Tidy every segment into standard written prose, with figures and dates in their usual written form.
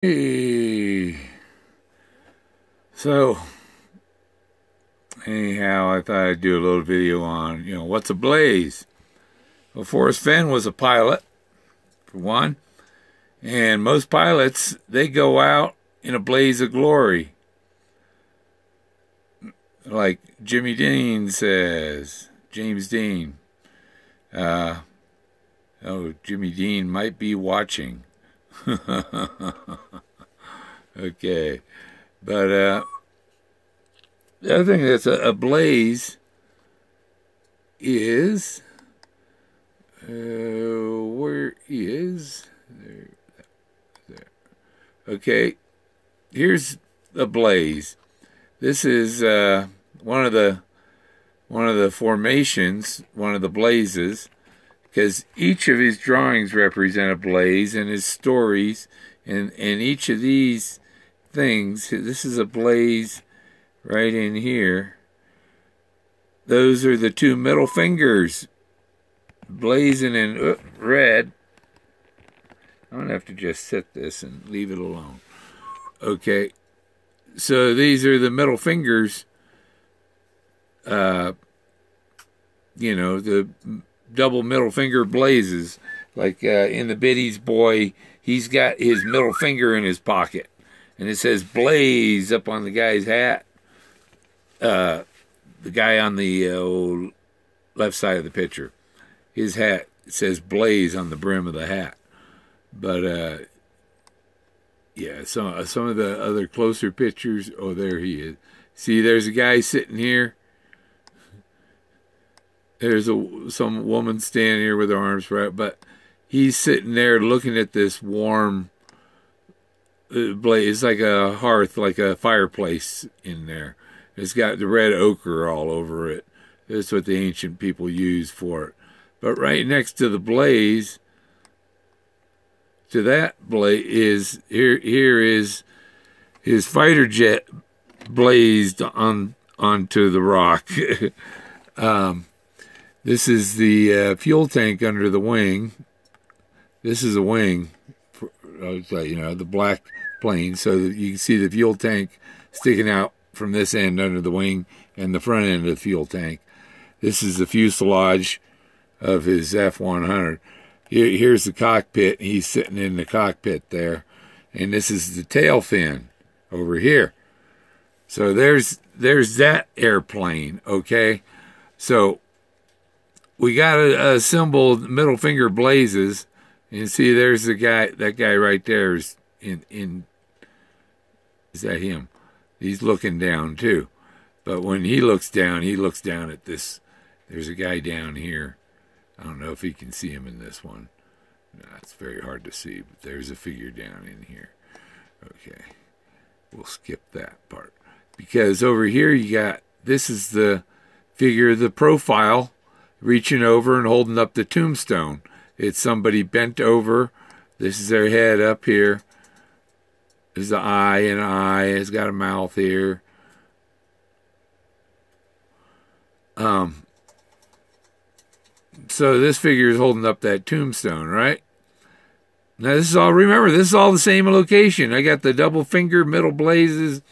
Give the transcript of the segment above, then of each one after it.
Hey, so anyhow, I thought I'd do a little video on, what's a blaze? Well, Forrest Fenn was a pilot, for one, and most pilots, they go out in a blaze of glory. Like Jimmy Dean says, James Dean. Uh, Jimmy Dean might be watching. Okay, but the other thing that's a blaze is where is there? Okay, here's a blaze. This is one of the formations, one of the blazes, because each of his drawings represent a blaze, and his stories, and each of these things. This is a blaze right in here. Those are the two middle fingers blazing in red. I'm going to have to just set this and leave it alone. Okay. So these are the middle fingers. The double middle finger blazes. Like in the Biddy's Boy, he's got his middle finger in his pocket. And it says blaze up on the guy's hat. The guy on the left side of the picture, his hat says blaze on the brim of the hat. But yeah, some of the other closer pictures. Oh, there he is. See, there's a guy sitting here. There's some woman standing here with her arms spread, but he's sitting there looking at this warm blaze. It's like a hearth, like a fireplace in there. It's got the red ochre all over it. That's what the ancient people used for it. But right next to the blaze, to that blaze, is here is his fighter jet blazed onto the rock. This is the fuel tank under the wing. This is a wing, the black plane, so that you can see the fuel tank sticking out from this end under the wing and the front end of the fuel tank. This is the fuselage of his F-100. Here's the cockpit. He's sitting in the cockpit there. And this is the tail fin over here. So there's that airplane, okay? So we got a symbol, middle finger blazes. And see, there's that guy right there is is that him? He's looking down too. But when he looks down at this. There's a guy down here. I don't know if he can see him in this one. No, it's very hard to see, but there's a figure down in here. Okay. We'll skip that part. Because over here this is the figure, the profile, reaching over and holding up the tombstone. It's somebody bent over. This is their head up here. There's the eye, and eye. It's got a mouth here. So this figure is holding up that tombstone, right? Now this is all the same location. I got the double finger, middle blazes.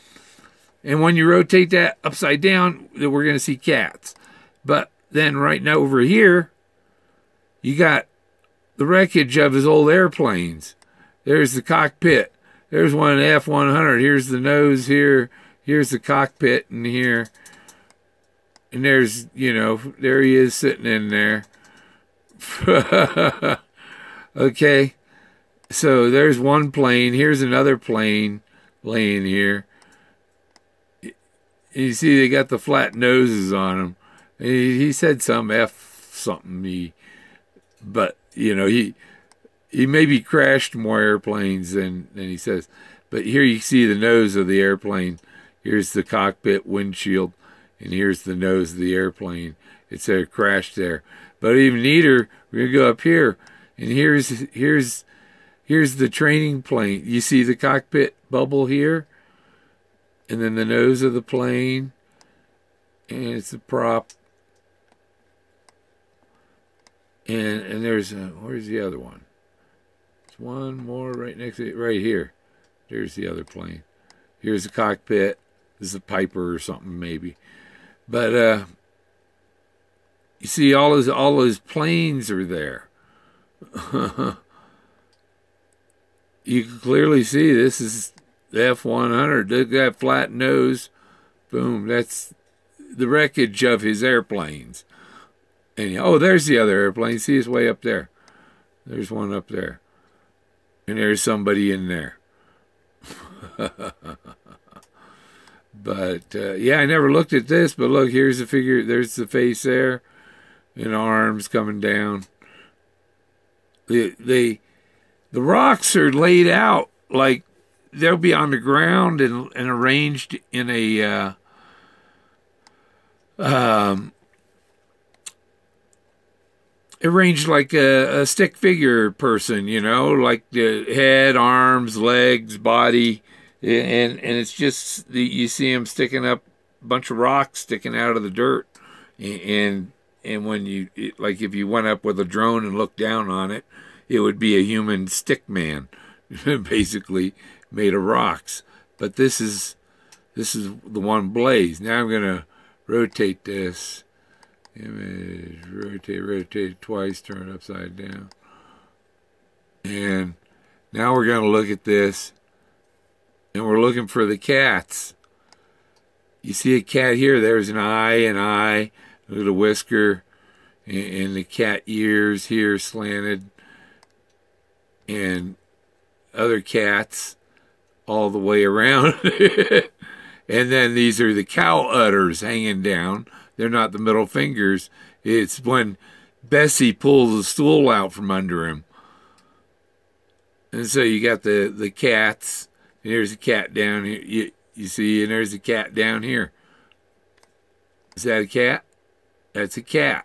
And when you rotate that upside down, we're going to see cats. But then right now over here, you got the wreckage of his old airplanes. There's the cockpit. There's one F-100. Here's the nose here. Here's the cockpit in here. And there's, there he is sitting in there. Okay. So there's one plane. Here's another plane laying here. And you see they got the flat noses on them. He said some F something. But he maybe crashed more airplanes than he says. But here you see the nose of the airplane. Here's the cockpit windshield. And here's the nose of the airplane. It's there, crashed there. But even neater, we're going to go up here. And here's the training plane. You see the cockpit bubble here? And then the nose of the plane. And it's a prop. And there's where's the other one? There's one more right next to it, right here. There's the other plane. Here's the cockpit. This is a Piper or something maybe. But you see all those planes are there. You can clearly see this is the F-100. Look at that flat nose. Boom. That's the wreckage of his airplanes. And oh, there's the other airplane. See, it's way up there. There's one up there. And there's somebody in there. But yeah, I never looked at this. But look, here's the figure. There's the face there, and arms coming down. The rocks are laid out like they'll be on the ground and arranged in a arranged like a stick figure person, you know, like the head, arms, legs, body, and it's just you see them sticking up, a bunch of rocks sticking out of the dirt, and when you like if you went up with a drone and looked down on it, it would be a human stick man, basically made of rocks. But this is the one blaze. Now I'm gonna rotate this. Image, rotate twice, turn it upside down. And now we're going to look at this, and we're looking for the cats. You see a cat here, there's an eye, look at the whisker, and the cat ears here slanted, and other cats all the way around. And then these are the cow udders hanging down. They're not the middle fingers. It's when Bessie pulls the stool out from under him. And so you got the cats. And there's a cat down here. You see, and there's a cat down here. Is that a cat? That's a cat.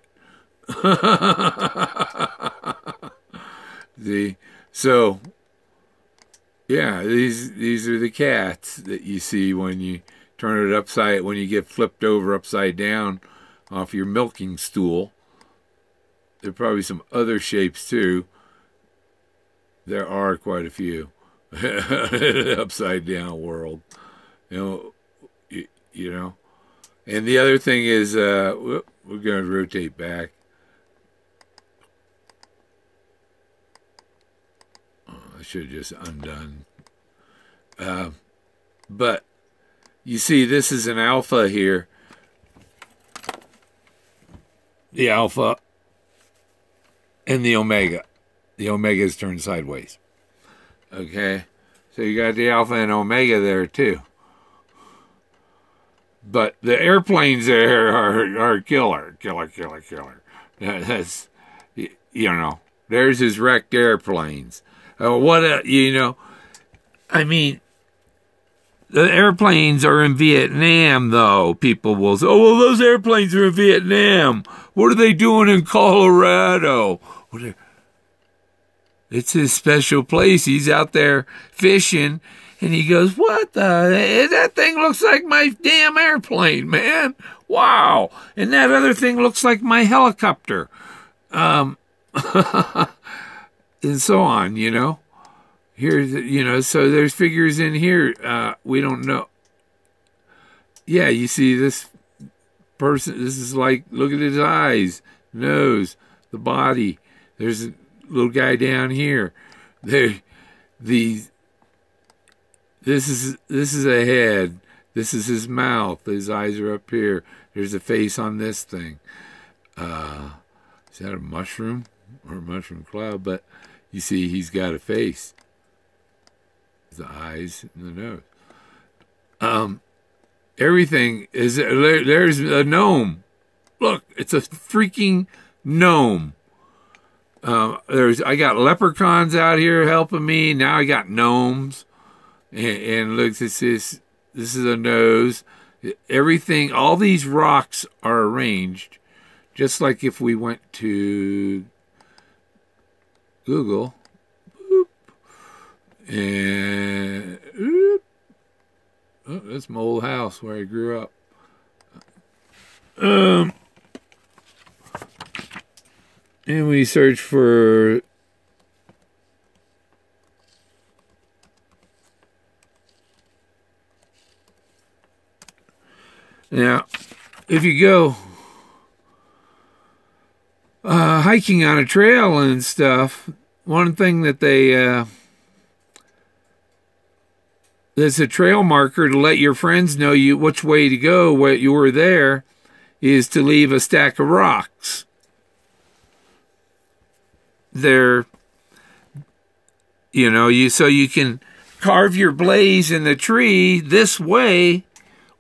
See? So, yeah, these are the cats that you see when you turn it when you get flipped over upside down off your milking stool. There are probably some other shapes too. There are quite a few. Upside down world. You know. And the other thing is, we're going to rotate back. Oh, I should have just undone. But you see, this is an alpha here. The alpha and the omega. The omega is turned sideways. Okay? So you got the alpha and omega there too. But the airplanes there are killer. That's, you know, there's his wrecked airplanes. I mean, the airplanes are in Vietnam, though. People will say, oh, well, those airplanes are in Vietnam. What are they doing in Colorado? It's his special place. He's out there fishing, and he goes, what the? That thing looks like my damn airplane, man. Wow. And that other thing looks like my helicopter. And so on, you know. Here's, so there's figures in here. We don't know. Yeah, you see this person. This is like, look at his eyes, nose, the body. There's a little guy down here. This is a head. This is his mouth. His eyes are up here. There's a face on this thing. Is that a mushroom or a mushroom cloud? But you see, he's got a face. The eyes and the nose. Everything is there's a gnome. Look, it's a freaking gnome. I got leprechauns out here helping me. Now I got gnomes. And look, this is a nose. Everything, all these rocks are arranged just like if we went to Google. And oh, that's my old house where I grew up. And we search for Now, if you go hiking on a trail and stuff, one thing that there's a trail marker to let your friends know which way to go, what you were there, is to leave a stack of rocks. They're, so you can carve your blaze in the tree this way,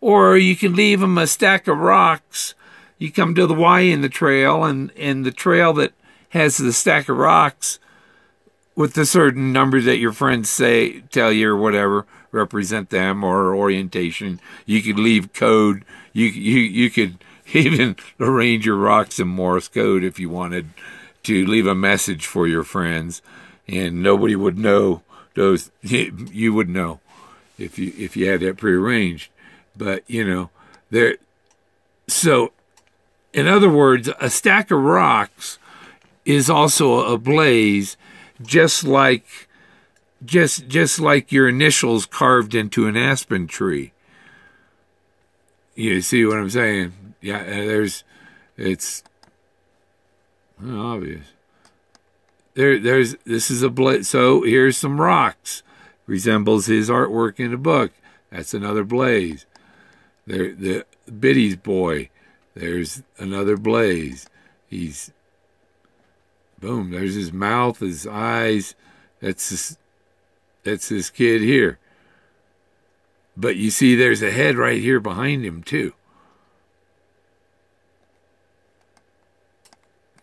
or you can leave them a stack of rocks. You come to the Y in the trail, and the trail that has the stack of rocks with the certain numbers that your friends tell you or whatever, represent them, or orientation. You could leave code. You could even arrange your rocks in Morse code if you wanted to leave a message for your friends, and nobody would know those. You would know if you had that prearranged. But there. So, in other words, a stack of rocks is also a blaze, just like your initials carved into an aspen tree. You see what I'm saying? Yeah, it's obvious. This is a blaze. So here's some rocks. Resembles his artwork in the book. That's another blaze. The Biddy's boy. There's another blaze. Boom. There's his mouth, his eyes. That's this kid here. But you see, there's a head right here behind him too.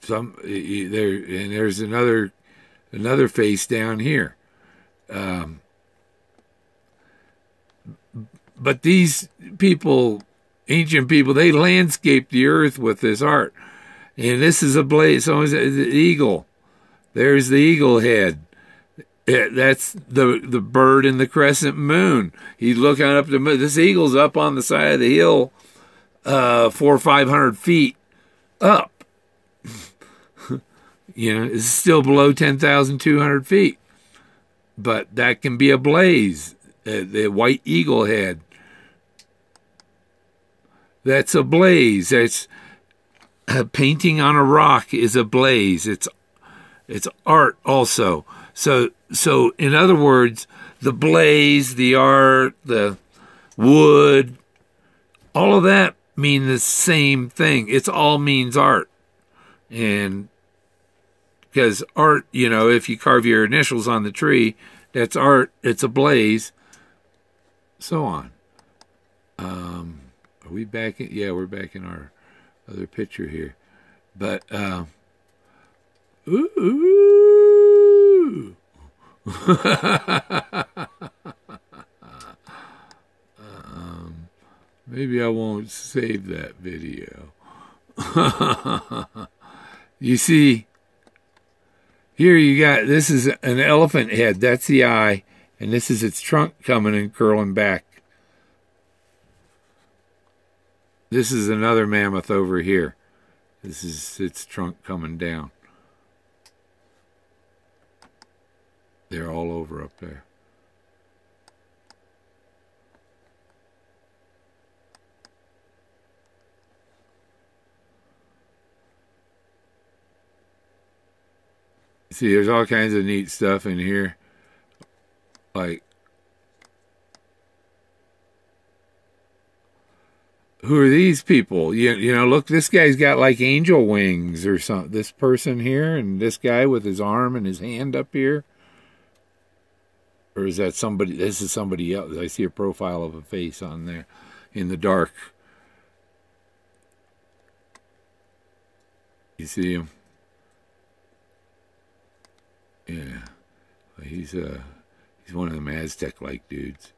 There's another face down here. But these people, ancient people, they landscaped the earth with this art. And this is a blaze. So is the eagle. There's the eagle head. That's the bird in the crescent moon. He's looking up the moon. This eagle's up on the side of the hill, 400 or 500 feet up. It's still below 10,200 feet. But that can be a blaze. The white eagle head. That's a blaze. That's a painting on a rock is a blaze. It's art also. So in other words, the blaze, the art, the wood, all of that mean the same thing. It's all means art. And because art, if you carve your initials on the tree, that's art. It's a blaze. So on. Are we back in? Yeah, we're back in our other picture here. But, ooh. Maybe I won't save that video. You see, here you got, this is an elephant head. That's the eye. And this is its trunk coming and curling back. This is another mammoth over here. This is its trunk coming down. They're all over up there. See, there's all kinds of neat stuff in here. Like, who are these people? Look, this guy's got like angel wings or something. This person here, and this guy with his arm and his hand up here. Or is that somebody? This is somebody else. I see a profile of a face on there in the dark. You see him? Yeah. He's one of them Aztec-like dudes.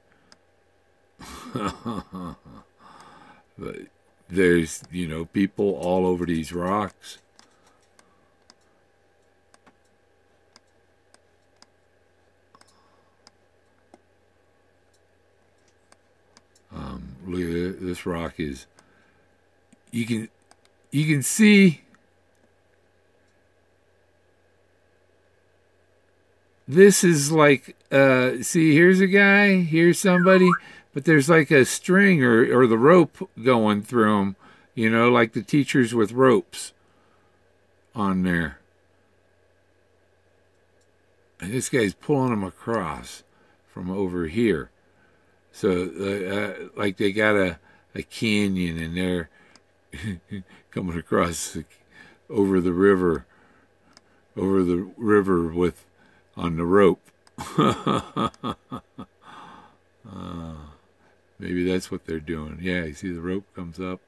But there's, people all over these rocks. Look at this rock is. You can see this is like, see, here's a guy, here's somebody, but there's like a string or the rope going through them, you know, like the teachers with ropes on there. And this guy's pulling them across from over here. So, like they got a canyon and they're coming across over the river with on the rope. Maybe that's what they're doing. Yeah, you see the rope comes up.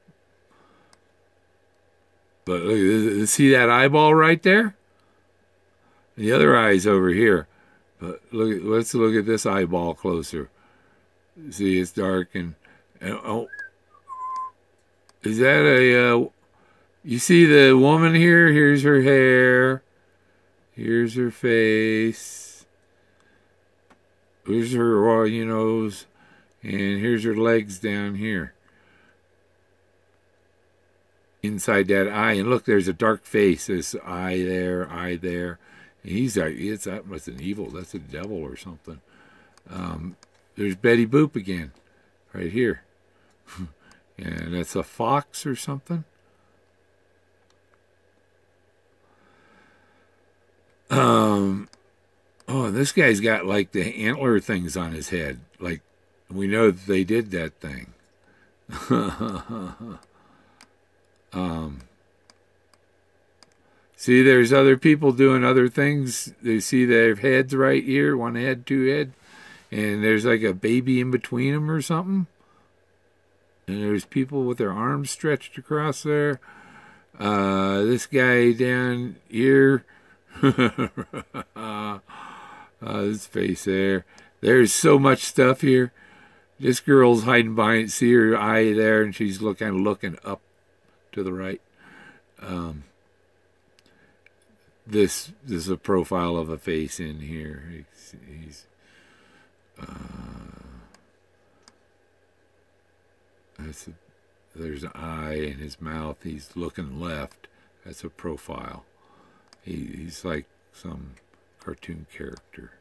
But look, see that eyeball right there? The other eye's over here. But let's look at this eyeball closer. See, it's dark and oh, is that a? You see the woman here? Here's her hair. Here's her face. Here's her nose, and here's her legs down here. Inside that eye, and look, there's a dark face. This eye there, eye there. And he's like, that must an evil. That's a devil or something. There's Betty Boop again, right here. And that's a fox or something. Oh, this guy's got like the antler things on his head. Like, we know that they did that thing. See, there's other people doing other things. They see their heads right here, one head, two head, and there's like a baby in between them or something. And there's people with their arms stretched across there. This guy down here, his face there. There's so much stuff here. This girl's hiding behind, see her eye there, and she's kind of looking up to the right. This is a profile of a face in here. There's an eye in his mouth. He's looking left. That's a profile. He's like some cartoon character.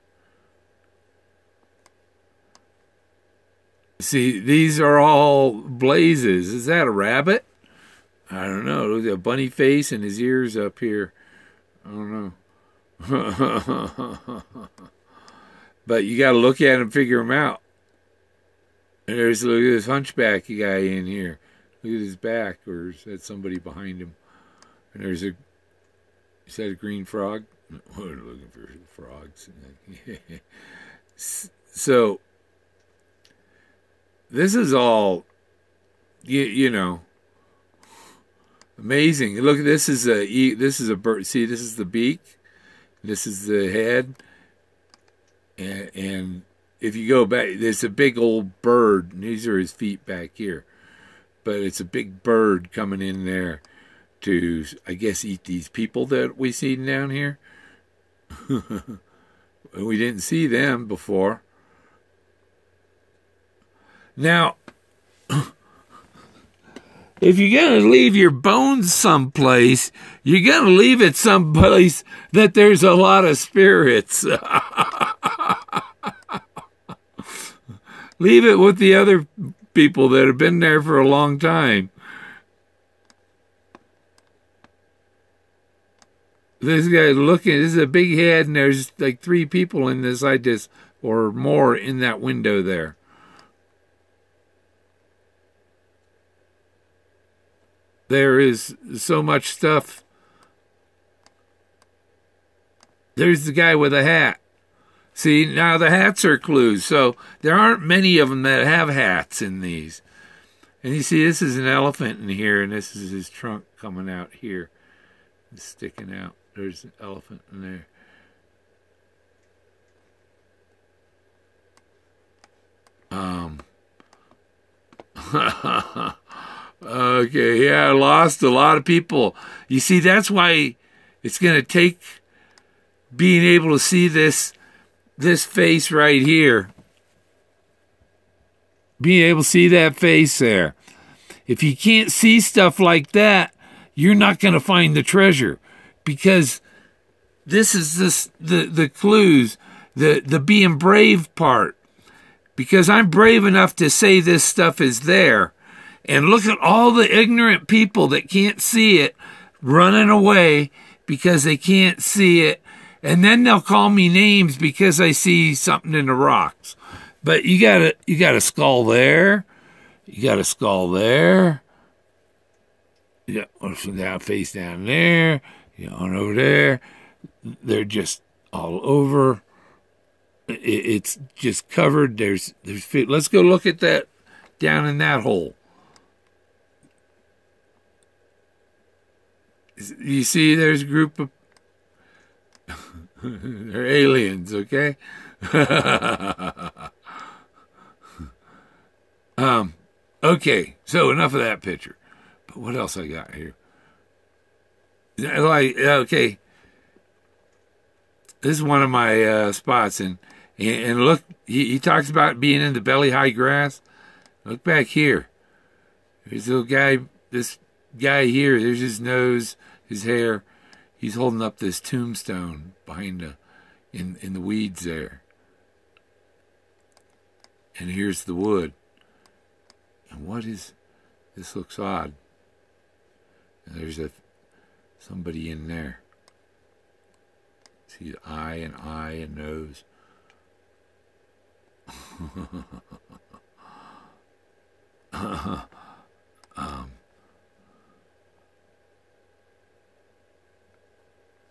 See, these are all blazes. Is that a rabbit? I don't know. Look at a bunny face and his ears up here. I don't know. But you got to look at him and figure him out. And look at this hunchback guy in here. Look at his back, or is that somebody behind him? And is that a green frog? We're looking for frogs. So, this is all, you know, amazing. Look, this is a bird. See, this is the beak. This is the head. And if you go back, there's a big old bird. And these are his feet back here. But it's a big bird coming in there to, I guess, eat these people that we see down here. We didn't see them before. Now, if you're going to leave your bones someplace, you're going to leave it someplace that there's a lot of spirits. Leave it with the other people that have been there for a long time. This guy looking, this is a big head, and there's like 3 people in this, or more in that window there. There is so much stuff. There's the guy with a hat. See, now the hats are clues. So there aren't many of them that have hats in these. And you see, this is an elephant in here, and this is his trunk coming out here. It's sticking out. There's an elephant in there. Okay, yeah, I lost a lot of people. You see, that's why it's going to take being able to see this face right here. Being able to see that face there. If you can't see stuff like that, you're not going to find the treasure. Because this is the clues. the being brave part, because I'm brave enough to say this stuff is there. And look at all the ignorant people that can't see it running away because they can't see it. And then they'll call me names because I see something in the rocks. But you got a skull there. You got a skull there. You got face down there. You got one over there. They're just all over. It's just covered. There's feet. Let's go look at that down in that hole. You see, there's a group of they're aliens, okay? Okay, so enough of that picture. But what else I got here? Okay, this is one of my spots, and look, he talks about being in the belly high grass. Look back here. There's a little guy. This guy here. There's his nose, his hair. He's holding up this tombstone behind in the weeds there. And here's the wood. And what is this? Looks odd. And there's somebody in there. See the eye and nose.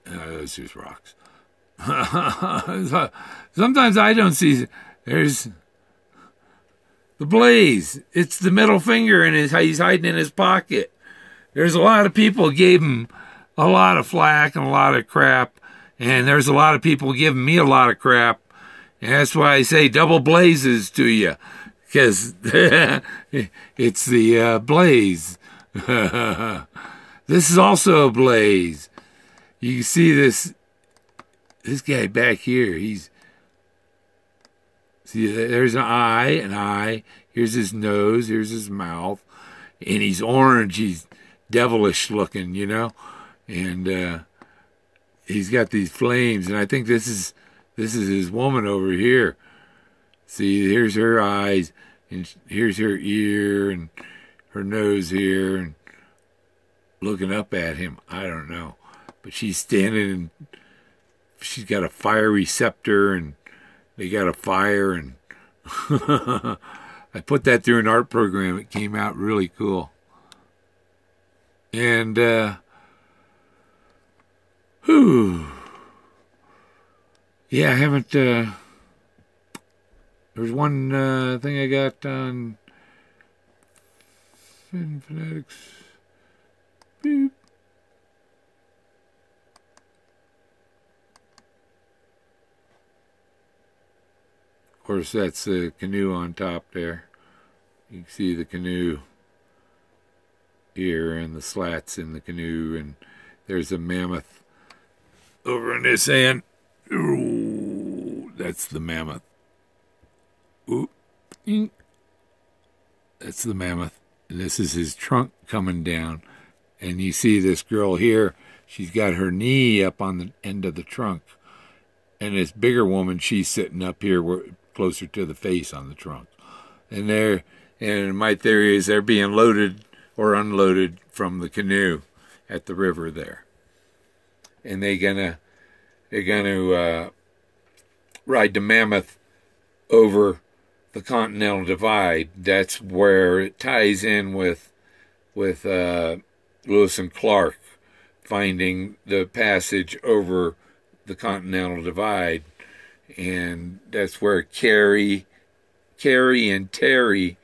Those just rocks. Sometimes I don't see. There's the blaze. It's the middle finger, and he's hiding in his pocket. There's a lot of people gave him a lot of flack and a lot of crap, and there's a lot of people giving me a lot of crap, and that's why I say double blazes to you, because it's the blaze. This is also a blaze. You can see this guy back here. See, there's an eye. Here's his nose. Here's his mouth. And he's orange. He's devilish looking, you know. And he's got these flames. And I think this is his woman over here. See, here's her eyes. And here's her ear and her nose here. And looking up at him. I don't know. But she's standing and she's got a fiery scepter and they got a fire, and I put that through an art program. It came out really cool. And yeah, I haven't there's one thing I got on Fenn phonetics. Beep. Of course, that's the canoe on top there. You can see the canoe here and the slats in the canoe, and there's a mammoth over in this end. Ooh, that's the mammoth. Ooh, that's the mammoth. And this is his trunk coming down. And you see this girl here, she's got her knee up on the end of the trunk. And this bigger woman, she's sitting up here closer to the face on the trunk. And my theory is they're being loaded or unloaded from the canoe at the river there. And they're gonna ride the mammoth over the Continental Divide. That's where it ties in with Lewis and Clark finding the passage over the Continental Divide. And that's where Carrie and Terry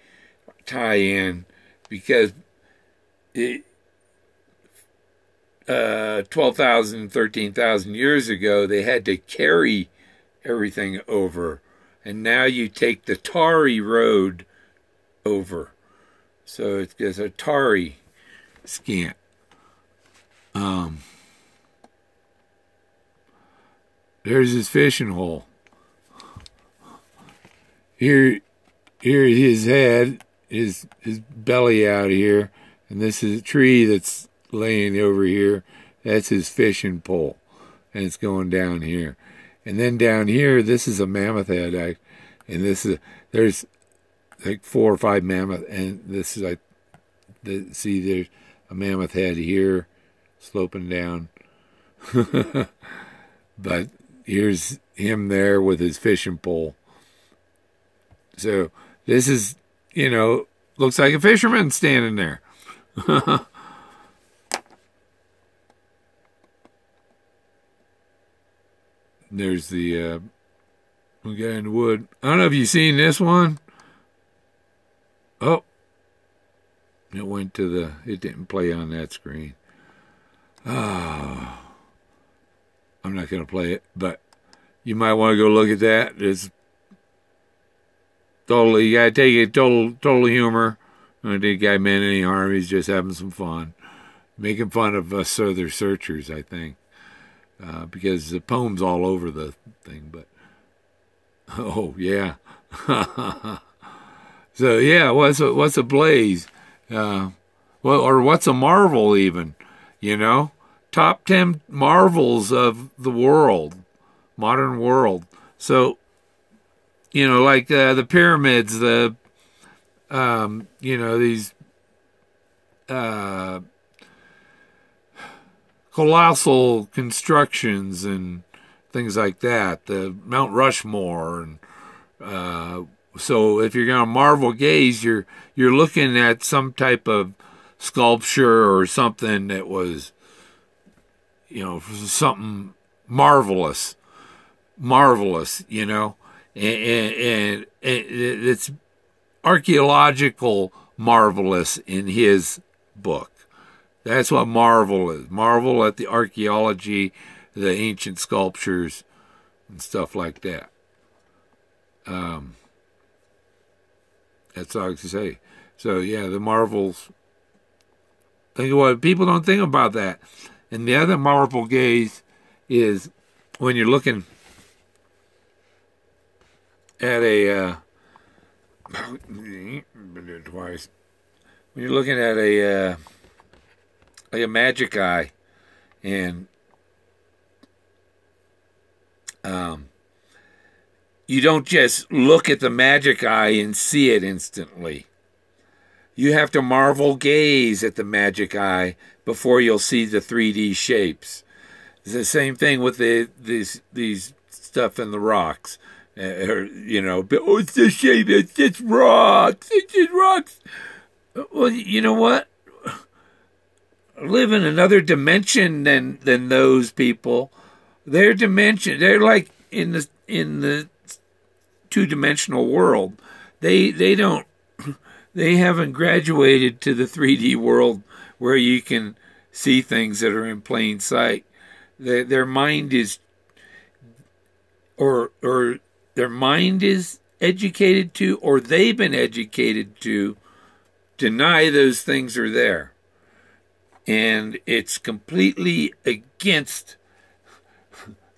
tie in, because 12,000, 13,000 years ago, they had to carry everything over. And now you take the Tari road over. So it's a Tari scant. There's his fishing hole. Here his head, his belly out here, and this is a tree that's laying over here. That's his fishing pole, and it's going down here. And then down here, this is a mammoth head, and there's like 4 or 5 mammoth, and this is like see there's a mammoth head here, sloping down. But here's him there with his fishing pole. So this is, looks like a fisherman standing there. There's the guy in the wood. I don't know if you've seen this one. Oh, it didn't play on that screen. Oh, I'm not going to play it, but you might want to go look at that. It's totally, you got to take it total humor. The guy meant any harm. He's just having some fun. Making fun of us other searchers, I think. Because the poem's all over the thing, but oh yeah. So yeah, what's a blaze? Or what's a marvel even? Top 10 marvels of the world, modern world. So like the pyramids, these colossal constructions and things like that, the Mount Rushmore, and so if you're going to marvel gaze, you're looking at some type of sculpture or something that was, something marvelous, and it's archaeological marvelous in his book. That's what marvel is. Marvel at the archaeology, the ancient sculptures, and stuff like that. That's all I can say. So, yeah, the marvels. Think of what people don't think about that. And the other marvel gaze is when you're looking at been there twice. When you're looking at like a magic eye, and you don't just look at the magic eye and see it instantly. You have to marvel gaze at the magic eye before you'll see the 3D shapes. It's the same thing with these stuff in the rocks. It's the shape, it's just rocks, Well, you know what? Live in another dimension than those people. Their dimension, they're like in the 2-dimensional world. They haven't graduated to the 3D world where you can see things that are in plain sight. Their mind is or their mind is educated to, or they've been educated to deny those things are there. And it's completely against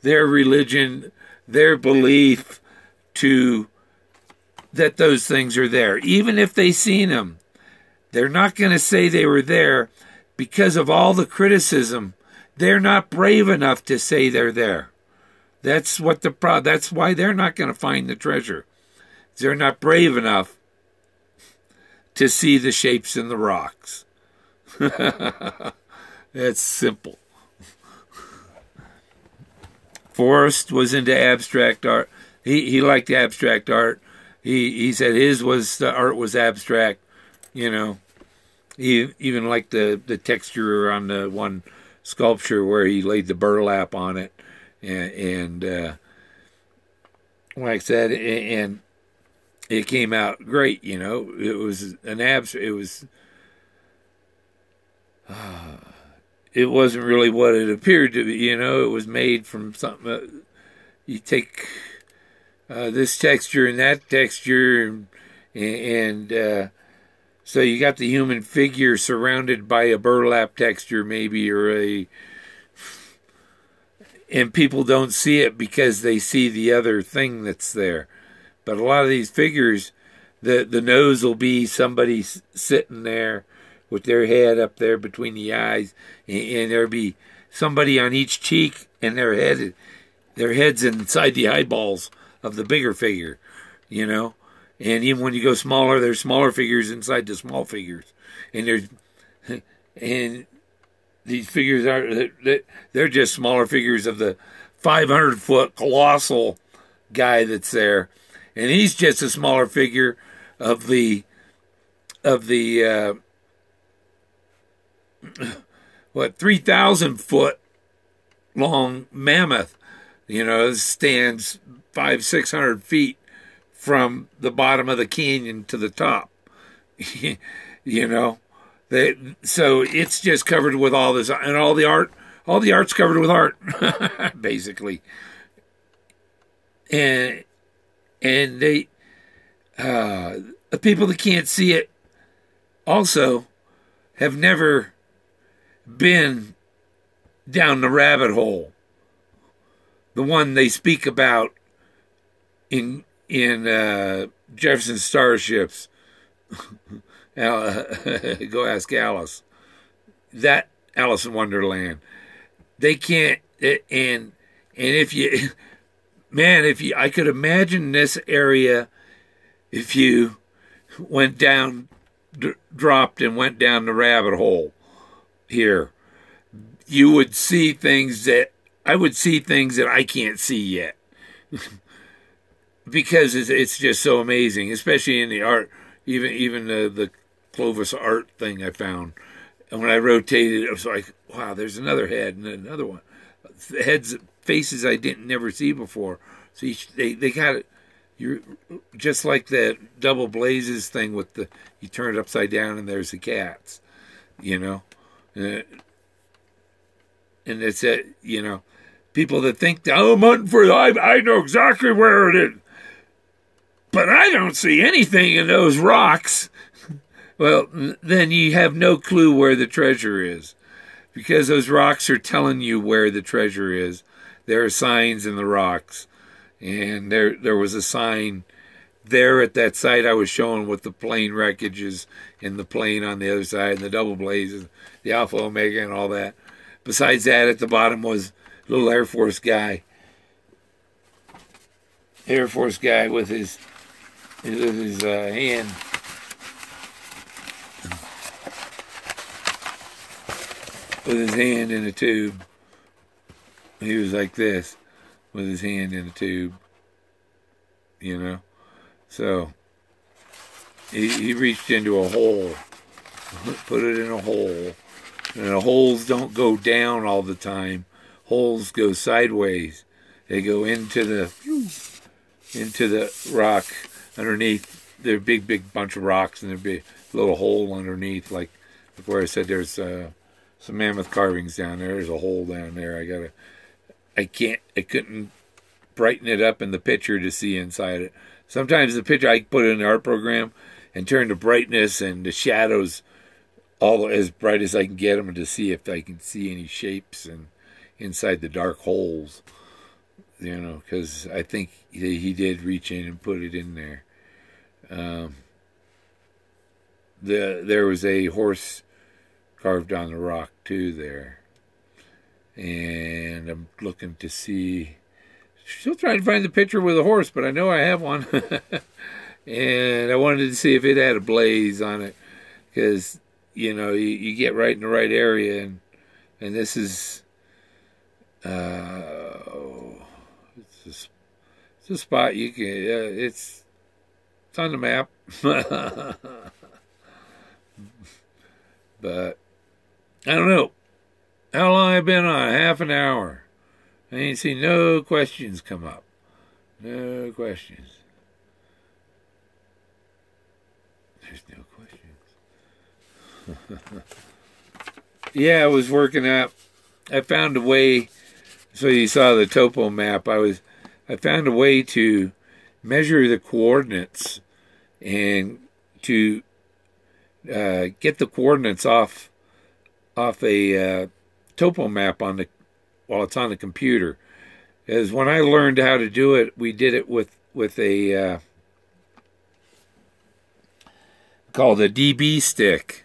their religion, their belief that those things are there. Even if they've seen them, they're not going to say they were there because of all the criticism. They're not brave enough to say they're there. That's why they're not going to find the treasure. They're not brave enough to see the shapes in the rocks. That's simple. Forrest was into abstract art. He liked abstract art. He said his art was abstract. He even liked the texture on the one sculpture where he laid the burlap on it, and like I said, and it came out great. It was an abstract. It wasn't really what it appeared to be. It was made from something. You take this texture and that texture, and so you got the human figure surrounded by a burlap texture, maybe, and people don't see it because they see the other thing that's there. But a lot of these figures, the nose will be somebody sitting there with their head up there between the eyes, and there'll be somebody on each cheek, and their head their heads inside the eyeballs of the bigger figure, you know. And even when you go smaller, there's smaller figures inside the small figures, and these figures they're just smaller figures of the 500-foot colossal guy that's there, and he's just a smaller figure of the 3,000-foot long mammoth, you know, stands 500-600 feet from the bottom of the canyon to the top. You know, so it's just covered with all this, and all the art's covered with art, basically. And they, the people that can't see it also have never been down the rabbit hole, the one they speak about in Jefferson's Starships. Go ask Alice. That Alice in Wonderland. They can't, and if you, man, I could imagine this area, if you went down, dropped and went down the rabbit hole here, you would see things that I would see things that I can't see yet. Because it's just so amazing, especially in the art, even the Clovis art thing I found. And when I rotated, it was like, wow, there's another head and another one. Faces I didn't never see before. So they got it. You're just like that double blazes thing with you turn it upside down and there's the cats, you know. And it's you know, people that think, oh, I'm hunting for I know exactly where it is. But I don't see anything in those rocks. Well, then you have no clue where the treasure is, because those rocks are telling you where the treasure is. There are signs in the rocks, and there was a sign there at that site I was showing with the plane wreckages and the plane on the other side and the double blazes, the Alpha Omega and all that. Besides that, at the bottom was a little Air Force guy with his hand. With his hand in a tube. He was like this, with his hand in a tube. You know? So, he reached into a hole, put it in a hole. And the holes don't go down all the time. Holes go sideways. They go into the rock underneath. They're a big bunch of rocks, and there'd be a little hole underneath, like where I said there's some mammoth carvings down there. There's a hole down there. I couldn't brighten it up in the picture to see inside it. Sometimes the picture I put it in the art program and turn the brightness and the shadows all as bright as I can get them to see if I can see any shapes and inside the dark holes, you know, because I think he did reach in and put it in there. There was a horse carved on the rock too there, and I'm looking to see. Still trying to find the picture with a horse, but I know I have one. And I wanted to see if it had a blaze on it, because you know you get right in the right area, and this is it's a spot you can. It's on the map. But I don't know how long I've been on. Half an hour. I ain't seen no questions come up. No questions. There's no questions. Yeah, I was working out. I found a way. So you saw the topo map. I found a way to measure the coordinates and to get the coordinates off a topo map while it's on the computer. As when I learned how to do it, we did it with a called a DB stick,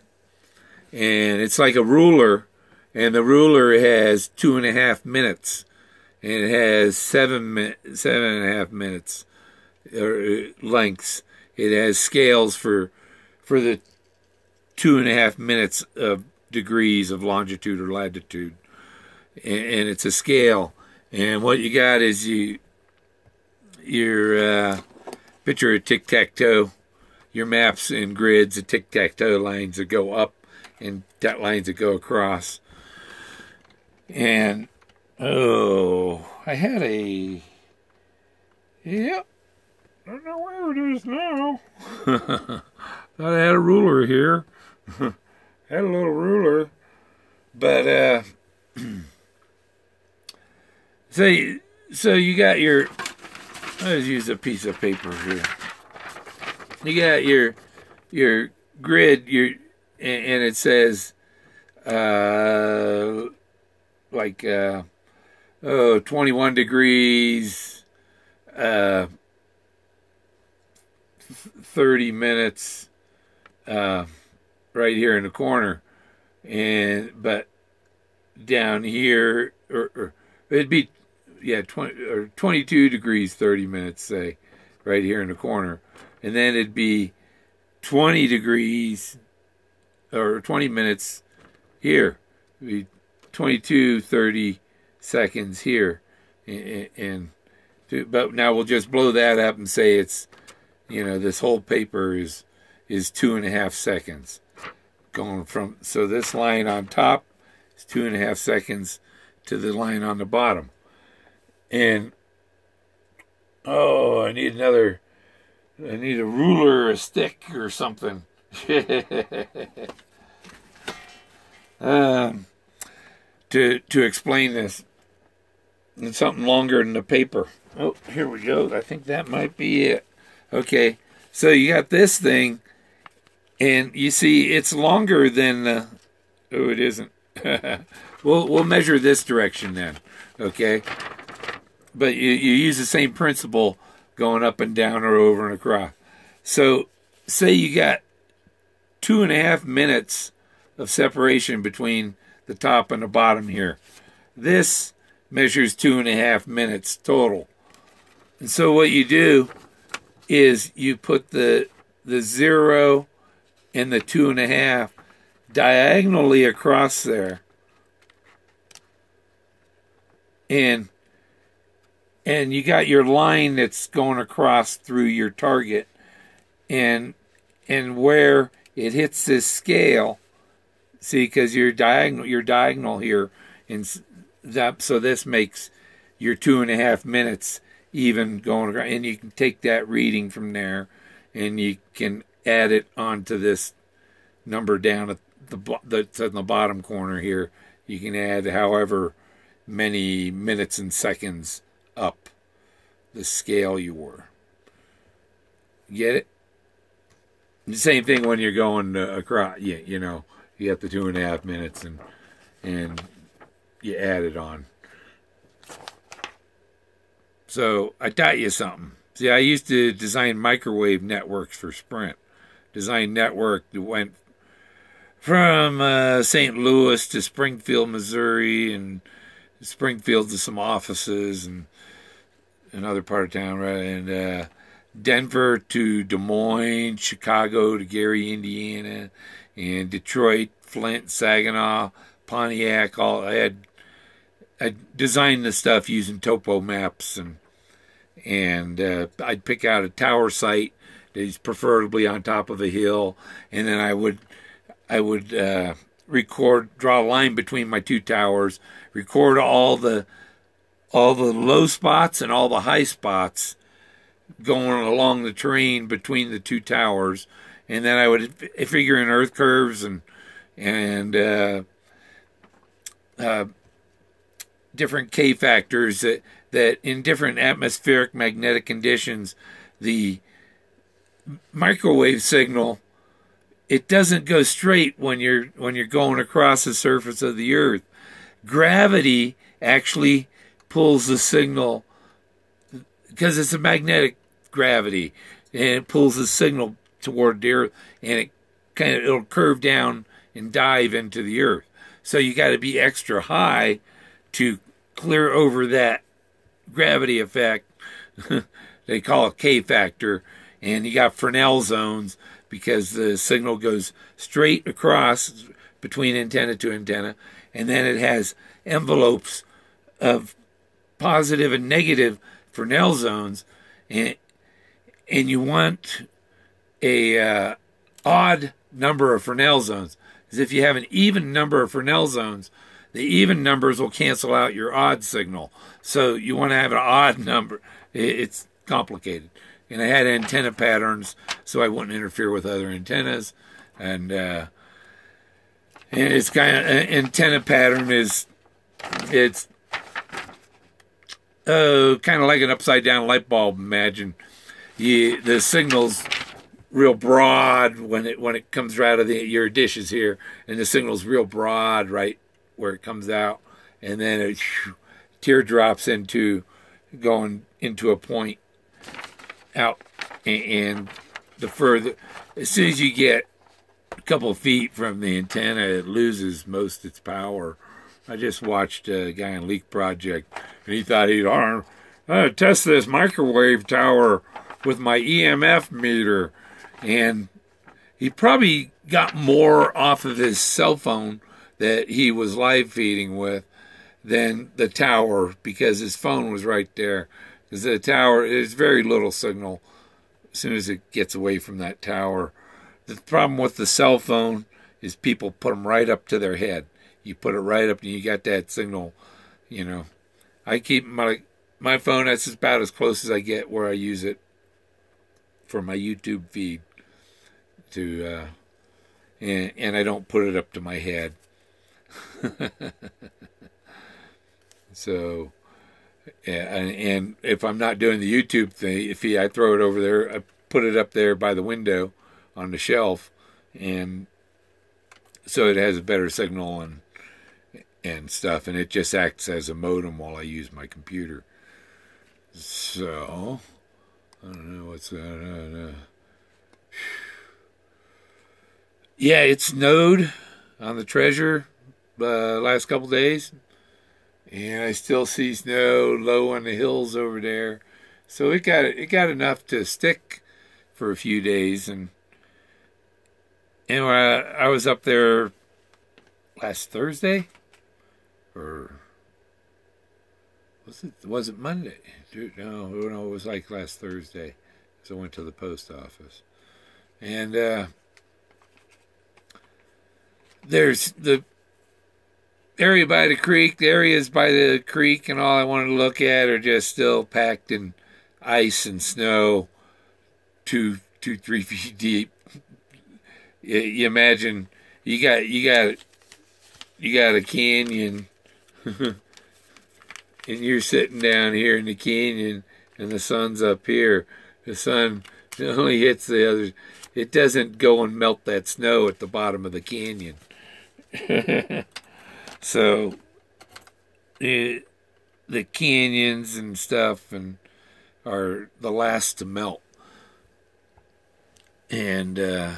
and it's like a ruler, and the ruler has 2.5 minutes, and it has 7.5 minutes lengths. It has scales for the 2.5 minutes of degrees of longitude or latitude, and it's a scale. And what you got is your picture of tic-tac-toe. Your maps and grids of tic-tac-toe lines that go up and lines that go across. And I had a I don't know where it is now. Thought I had a ruler here. Had a little ruler, but so you got your. Let's use a piece of paper here. You got your grid, and it says 21 degrees, 30 minutes, right here in the corner, but down here, or it'd be 22 degrees 30 minutes, say, right here in the corner, and then it'd be 20 degrees or 20 minutes here. It'd be 22 30 seconds here, but now we'll just blow that up and say it's, this whole paper is 2.5 seconds going from, so this line on top is 2.5 seconds to the line on the bottom. And I need a ruler, a stick, or something. To explain this, it's something longer than the paper. Oh, here we go. I think that might be it. Okay, so you got this thing, and you see it's longer than it isn't. We'll measure this direction then. Okay. But you use the same principle going up and down or over and across. So say you got 2.5 minutes of separation between the top and the bottom here. This measures 2.5 minutes total. And so what you do is you put the 0 and the 2.5 diagonally across there. And you got your line that's going across through your target, and where it hits this scale, see, because you're diagonal here, and that, so this makes your 2.5 minutes even going around, and you can take that reading from there, and you can add it onto this number down at that's in the bottom corner here. You can add however many minutes and seconds up the scale you were. Get it? The same thing when you're going across. Yeah, you got the 2.5 minutes and you add it on. So I taught you something. See, I used to design microwave networks for Sprint. Design network that went from St. Louis to Springfield, Missouri, and Springfield to some offices and another part of town, right? And Denver to Des Moines, Chicago to Gary, Indiana, and Detroit, Flint, Saginaw, Pontiac. I designed the stuff using topo maps, and I'd pick out a tower site that's preferably on top of a hill, and then I would draw a line between my two towers, record all the low spots and all the high spots going along the terrain between the two towers, and then I would figure in earth curves and different K factors that in different atmospheric magnetic conditions, the microwave signal, it doesn't go straight when you're going across the surface of the earth. Gravity actually pulls the signal, because it's a magnetic gravity, and it pulls the signal toward the earth, and it'll curve down and dive into the earth. So you got to be extra high to clear over that gravity effect. They call it K factor. And you got Fresnel zones because the signal goes straight across between antenna to antenna. And then it has envelopes of positive and negative Fresnel zones. And you want a odd number of Fresnel zones. Because if you have an even number of Fresnel zones, the even numbers will cancel out your odd signal. So you want to have an odd number. It's complicated. And I had antenna patterns so I wouldn't interfere with other antennas. And it's kind of antenna pattern is it's kind of like an upside down light bulb. Imagine the signal's real broad when it comes out of your dishes here, and the signal's real broad right where it comes out, and then it teardrops into going into a point out, and the further, as soon as you get a couple of feet from the antenna, it loses most of its power. I just watched a guy on Leak Project, and he thought he'd test this microwave tower with my EMF meter, and he probably got more off of his cell phone that he was live feeding with than the tower, because his phone was right there. Because the tower, there's very little signal as soon as it gets away from that tower. The problem with the cell phone is people put them right up to their head. You put it right up and you got that signal, you know. I keep my phone, that's about as close as I get where I use it for my YouTube feed. And I don't put it up to my head. So, and if I'm not doing the YouTube thing, I throw it over there, I put it up there by the window on the shelf, and so it has a better signal and stuff, and it just acts as a modem while I use my computer. So, I don't know what's going on. Yeah, it snowed on the Treasure last couple days, and I still see snow low on the hills over there. So it got enough to stick for a few days, and I was up there last Thursday, or was it Monday? Dude, no, it was like last Thursday, because I went to the post office, and there's the area by the creek. The areas by the creek and all I wanted to look at are just still packed in ice and snow, 3 feet deep. You imagine you got a canyon, and you're sitting down here in the canyon, and the sun's up here. The sun only hits the others. It doesn't go and melt that snow at the bottom of the canyon. So the canyons and stuff are the last to melt, and the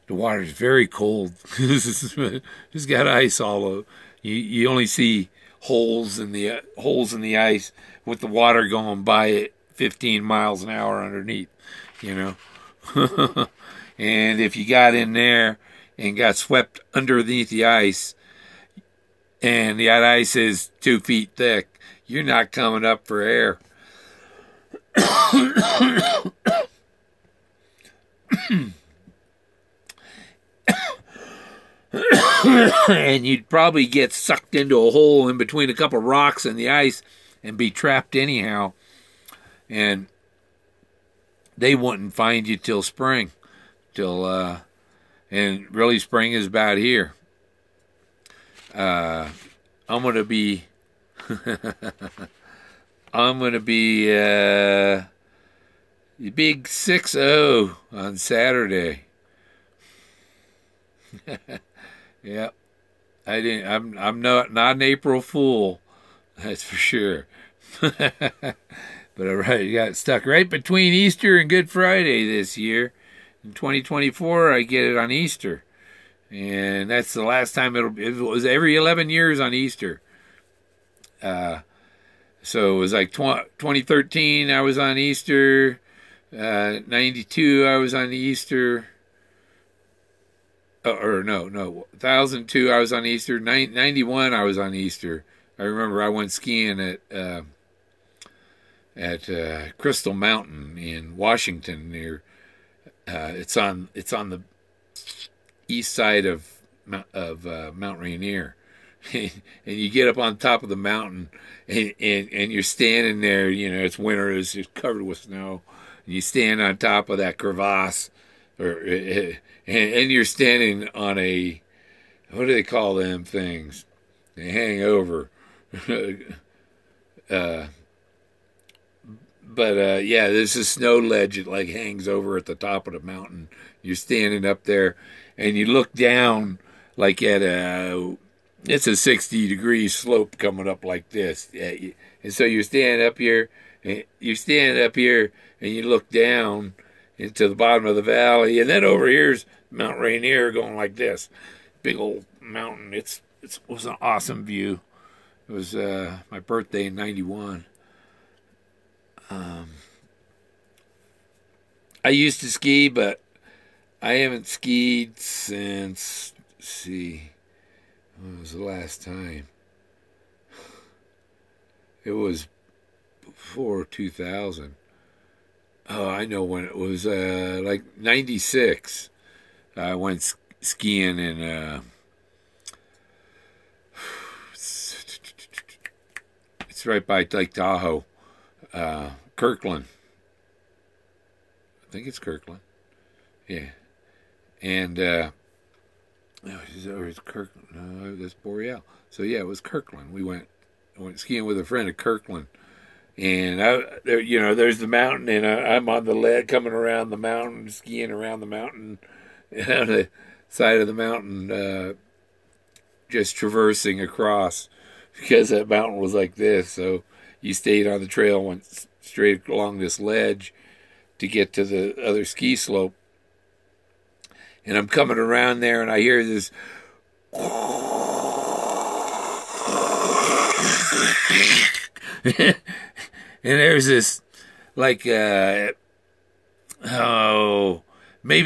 water's very cold. It's got ice all over. You only see holes in the ice with the water going by at 15 miles an hour underneath, you know. And if you got in there and got swept underneath the ice, and the ice is 2 feet thick, you're not coming up for air. And you'd probably get sucked into a hole in between a couple rocks and the ice and be trapped anyhow. And they wouldn't find you till spring. And really spring is about here. I'm gonna be big 6-0 on Saturday. Yep. I'm not an April Fool, that's for sure. But I got stuck right between Easter and Good Friday this year. In 2024, I get it on Easter. And that's the last time it was every 11 years on Easter. So it was like 2013 I was on Easter, 92 I was on Easter, or no, 1002 I was on Easter, 91 I was on Easter. I remember I went skiing at Crystal Mountain in Washington near. It's on the east side of Mount Rainier, and you get up on top of the mountain, and you're standing there. You know, it's winter, it's just covered with snow, and you stand on top of that crevasse, and you're standing on a, what do they call them things? They hang over. But yeah, there's a snow ledge that like hangs over at the top of the mountain. You're standing up there, and you look down like it's a 60-degree slope coming up like this. And so you're standing up here, and you look down into the bottom of the valley, and then over here's Mount Rainier going like this, big old mountain. It was an awesome view. It was my birthday in '91. I used to ski, but I haven't skied since, let's see, when was the last time? It was before 2000. Oh, I know when it was, like 96. I went skiing in, it's right by Lake Tahoe, Kirkland. I think it's Kirkland. Yeah. And, or it's Kirkland. No, that's Boreal. So, yeah, it was Kirkland. I went skiing with a friend at Kirkland. And, there's the mountain, and I'm on the ledge coming around the mountain, skiing around the mountain, and on the side of the mountain, just traversing across, because that mountain was like this. So you stayed on the trail, went straight along this ledge to get to the other ski slope. And I'm coming around there, and I hear this, and there's this, like, maybe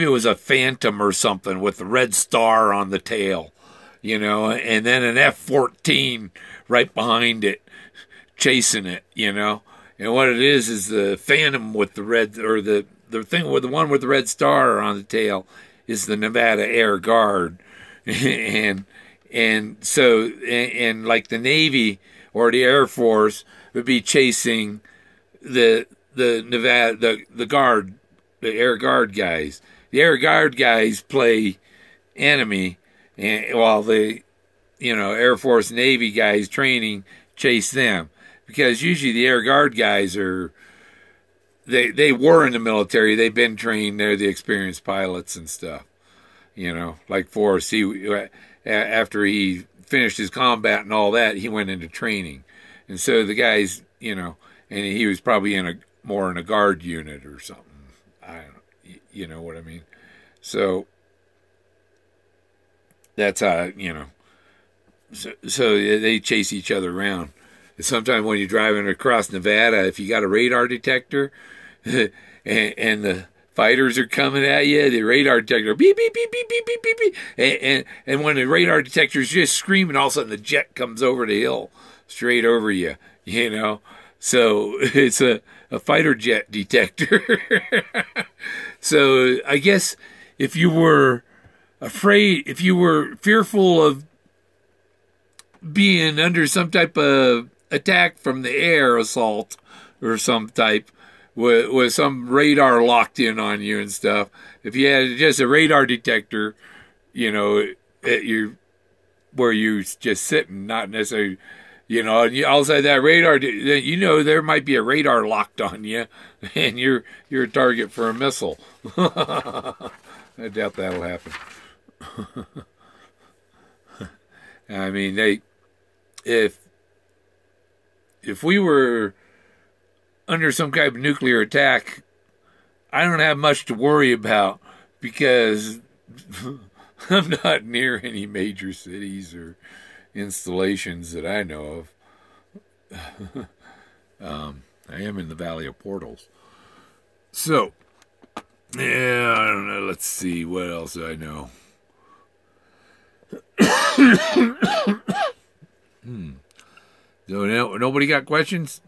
it was a Phantom or something with the red star on the tail, and then an F-14 right behind it, chasing it, And what it is the Phantom with the red, or the thing with the one with the red star on the tail is the Nevada Air Guard. and so like the Navy or the Air Force would be chasing the Nevada, the guard, the Air Guard guys. The Air Guard guys play enemy, while the, Air Force Navy guys training chase them. Because usually the Air Guard guys they were in the military. They've been trained. They're the experienced pilots and stuff. Like Forrest, after he finished his combat and all that, he went into training. And so the guys, and he was probably more in a guard unit or something. I don't know. You know what I mean? So that's how, so they chase each other around. Sometimes when you're driving across Nevada, if you got a radar detector and the fighters are coming at you, the radar detector beep beep beep beep beep beep beep beep, and when the radar detector is just screaming, all of a sudden the jet comes over the hill straight over you, So it's a fighter jet detector. So I guess if you were fearful of being under some type of attack from the air assault or some type with some radar locked in on you and stuff, if you had just a radar detector, at where you're just sitting, not necessarily, and all of a sudden that radar, there might be a radar locked on you, and you're a target for a missile. I doubt that'll happen. I mean, if we were under some kind of nuclear attack, I don't have much to worry about, because I'm not near any major cities or installations that I know of. I am in the Valley of Portals. So, yeah, I don't know. Let's see. What else do I know? So, nobody got questions?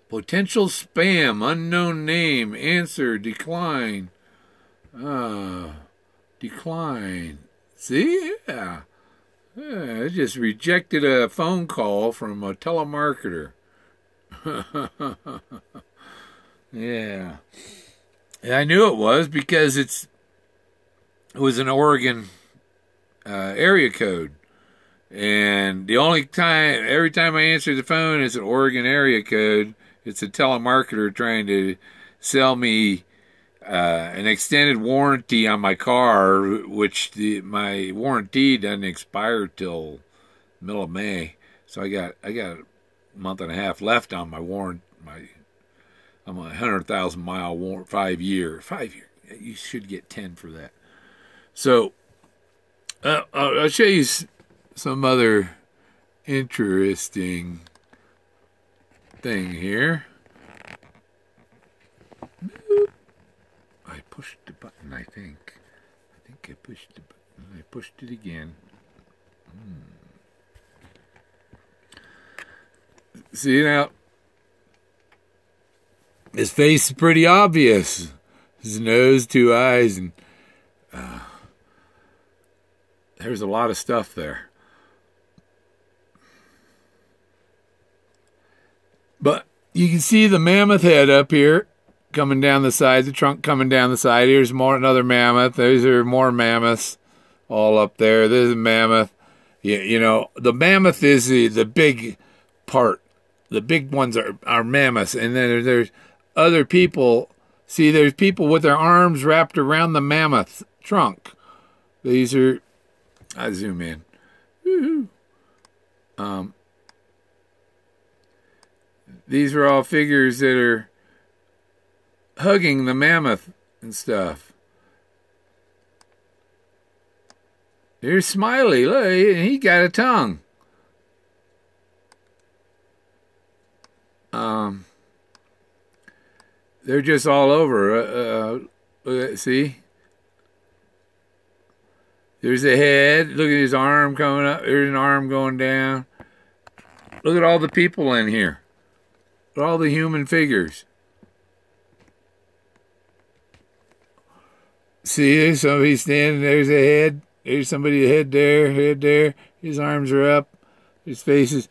Potential spam, unknown name, answer, decline. Decline. See? Yeah. I just rejected a phone call from a telemarketer. Yeah. And I knew it was because it was an Oregon area code. And every time I answer the phone, it's an Oregon area code. It's a telemarketer trying to sell me an extended warranty on my car, which my warranty doesn't expire till middle of May. So I got a month and a half left on my warrant. I'm a 100,000 mile warrant, 5 year. You should get 10 for that. So I'll show you some other interesting thing here. Boop. I pushed the button, I think. I pushed the button. I pushed it again. See now? His face is pretty obvious. His nose, 2 eyes, and there's a lot of stuff there. But you can see the mammoth head up here coming down the side, the trunk coming down the side. Here's another mammoth. Those are more mammoths all up there. There's a mammoth. You know, the mammoth is the big part. The big ones are mammoths. And then there's other people. See, there's people with their arms wrapped around the mammoth trunk. These are, I zoom in. Woo-hoo. These are all figures that are hugging the mammoth and stuff. Here's Smiley. Look, he got a tongue. They're just all over. See? There's a head. Look at his arm coming up. There's an arm going down. Look at all the people in here. All the human figures. See, there's somebody standing. There's a head. There's somebody, head there. His arms are up. His face is...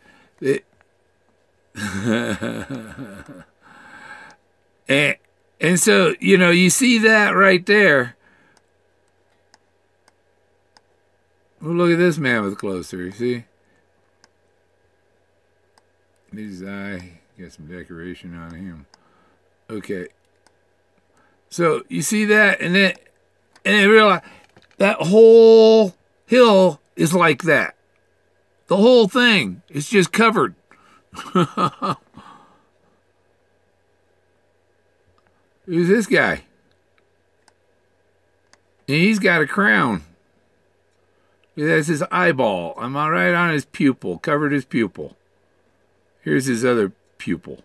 and so, you know, you see that right there. Well, look at this mammoth closer, you see? His eye. Got some decoration on him. Okay. So you see that, and then realize that whole hill is like that. The whole thing is just covered. Who's this guy? And he's got a crown. That's his eyeball. I'm all right on his pupil, covered his pupil. Here's his other pupil.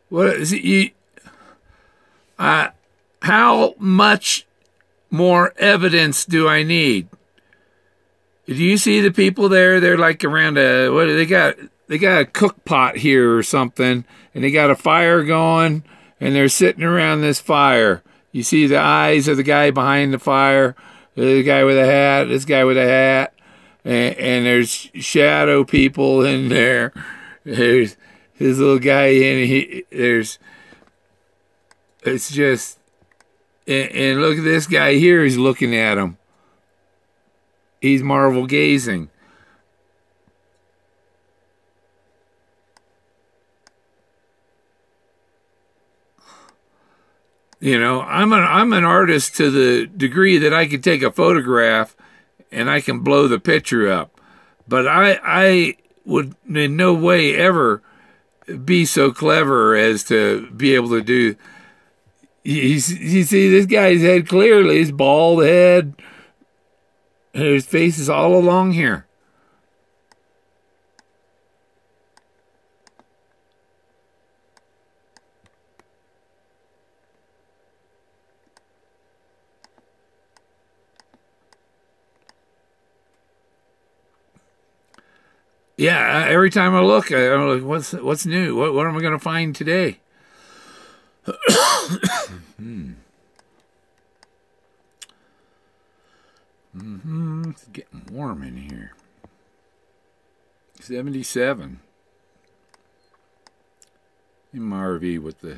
What is it? How much more evidence do I need? Do you see the people there? They're like around what do they got? They got a cook pot here or something, and they got a fire going, and they're sitting around this fire. You see the eyes of the guy behind the fire, the guy with a hat, this guy with a hat, and there's shadow people in there. There's his little guy in. It's just, and look at this guy here. He's looking at him. He's marvel gazing. You know, I'm an artist to the degree that I can take a photograph and I can blow the picture up. But I would in no way ever be so clever as to be able to do. You see this guy's head clearly, his bald head, and his face is all along here. Yeah, every time I look, I'm like, what's new? What am I going to find today? It's getting warm in here. 77 in my RV with the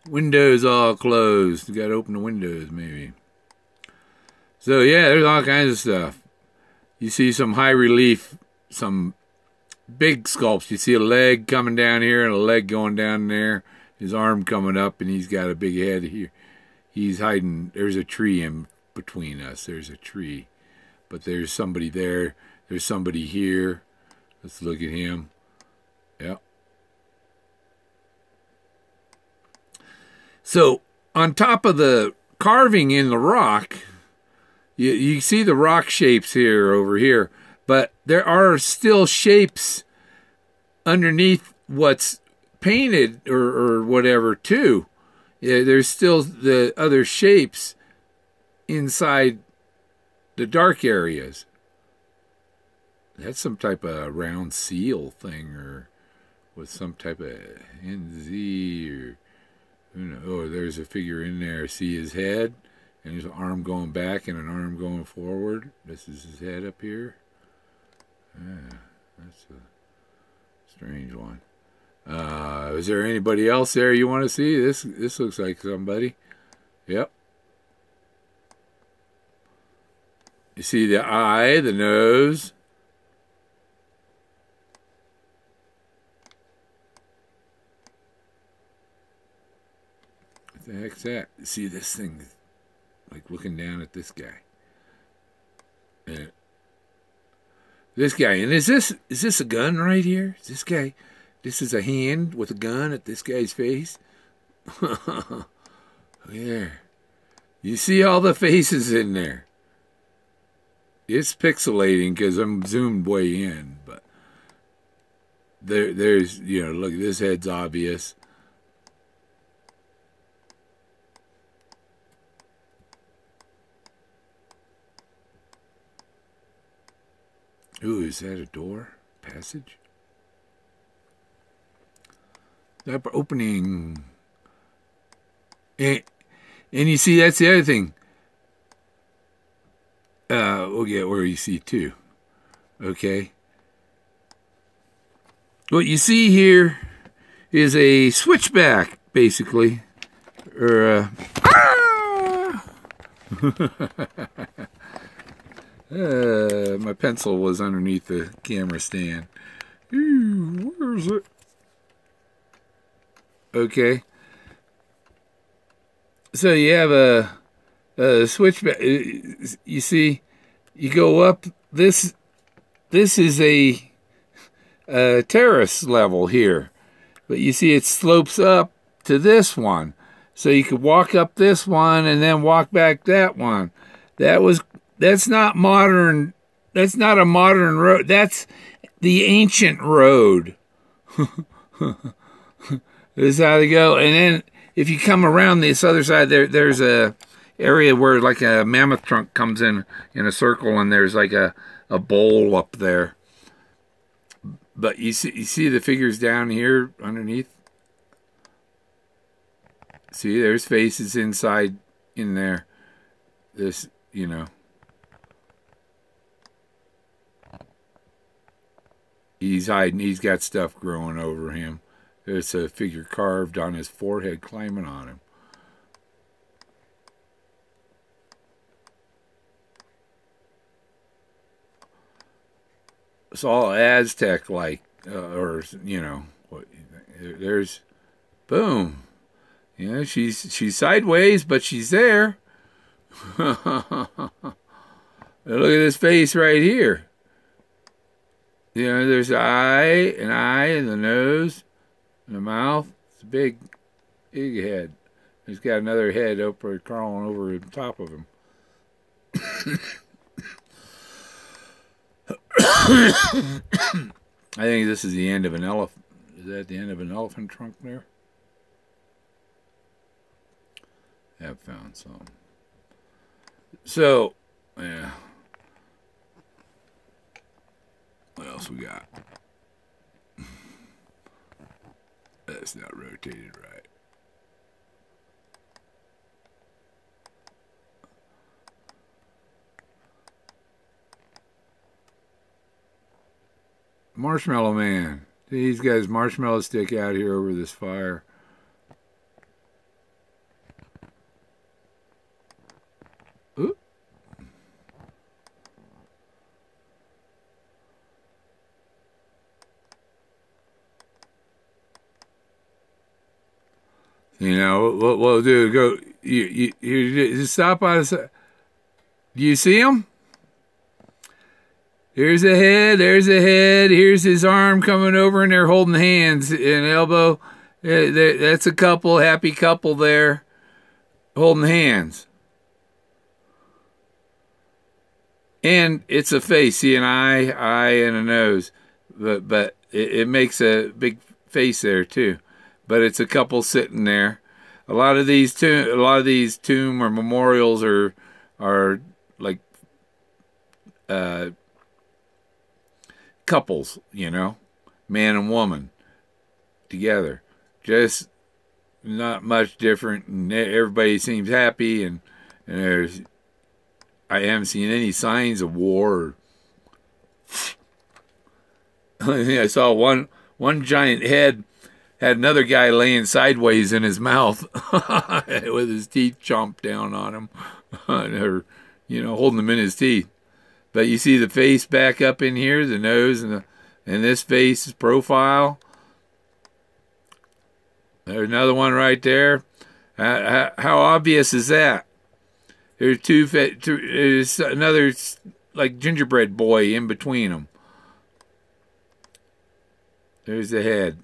windows all closed. You got to open the windows, maybe. So yeah, there's all kinds of stuff. You see some high relief, some big sculpts. You see a leg coming down here and a leg going down there. His arm coming up, and he's got a big head here. He's hiding. There's a tree in between us. There's a tree. But there's somebody there. There's somebody here. Let's look at him. Yep. So on top of the carving in the rock, you see the rock shapes here over here. But there are still shapes underneath what's painted or whatever too. Yeah, there's still the other shapes inside the dark areas. That's some type of round seal thing, or with some type of NZ, or who knows. Oh, there's a figure in there. See his head, and there's an arm going back and an arm going forward. This is his head up here. Yeah, that's a strange one. Is there anybody else there you want to see? This looks like somebody. Yep. You see the eye, the nose. What the heck's that? You see this thing, like looking down at this guy. And this guy, and is this a gun right here? Is this guy? This is a hand with a gun at this guy's face. There. You see all the faces in there. It's pixelating because I'm zoomed way in, but there's, you know, look, this head's obvious. Ooh, is that a door? Passage? That opening. And you see, that's the other thing. We'll get where you see too. Okay. What you see here is a switchback, basically. Or my pencil was underneath the camera stand. Ooh, where is it? Okay. So you have a switchback. You see, you go up. This is a terrace level here, but you see it slopes up to this one. So you could walk up this one and then walk back that one. That's not modern. That's not a modern road. That's the ancient road. This is how they go. And then if you come around this other side, there's a area where like a mammoth trunk comes in a circle, and there's like a bowl up there. But you see the figures down here underneath? See, there's faces inside in there. This, you know. He's hiding. He's got stuff growing over him. There's a figure carved on his forehead climbing on him. it's all Aztec-like, or you know, there's boom. You know, she's sideways, but she's there. Look at this face right here. You know, there's an eye, and the nose, and the mouth. It's a big head. He's got another head over crawling over the top of him. I think this is the end of an elephant. Is that the end of an elephant trunk there? I've found some. So, yeah. What else we got? That's not rotated right. Marshmallow Man. He's got his marshmallow stick out here over this fire. Ooh. You know what we'll do? Go. You just stop on us. Do you see him? There's a head. There's a head. Here's his arm coming over, and they're holding hands and elbow. That's a couple, happy couple there, holding hands. And it's a face. See an eye, and a nose, but it makes a big face there too. But it's a couple sitting there. A lot of these tomb or memorials are like couples, you know, man and woman together. Just not much different, and everybody seems happy. And I haven't seen any signs of war. I saw one giant head. Had another guy laying sideways in his mouth with his teeth chomped down on him, or, you know, holding them in his teeth. But you see the face back up in here, the nose, and this face profile. There's another one right there. How obvious is that? There's there's another like gingerbread boy in between them. There's the head.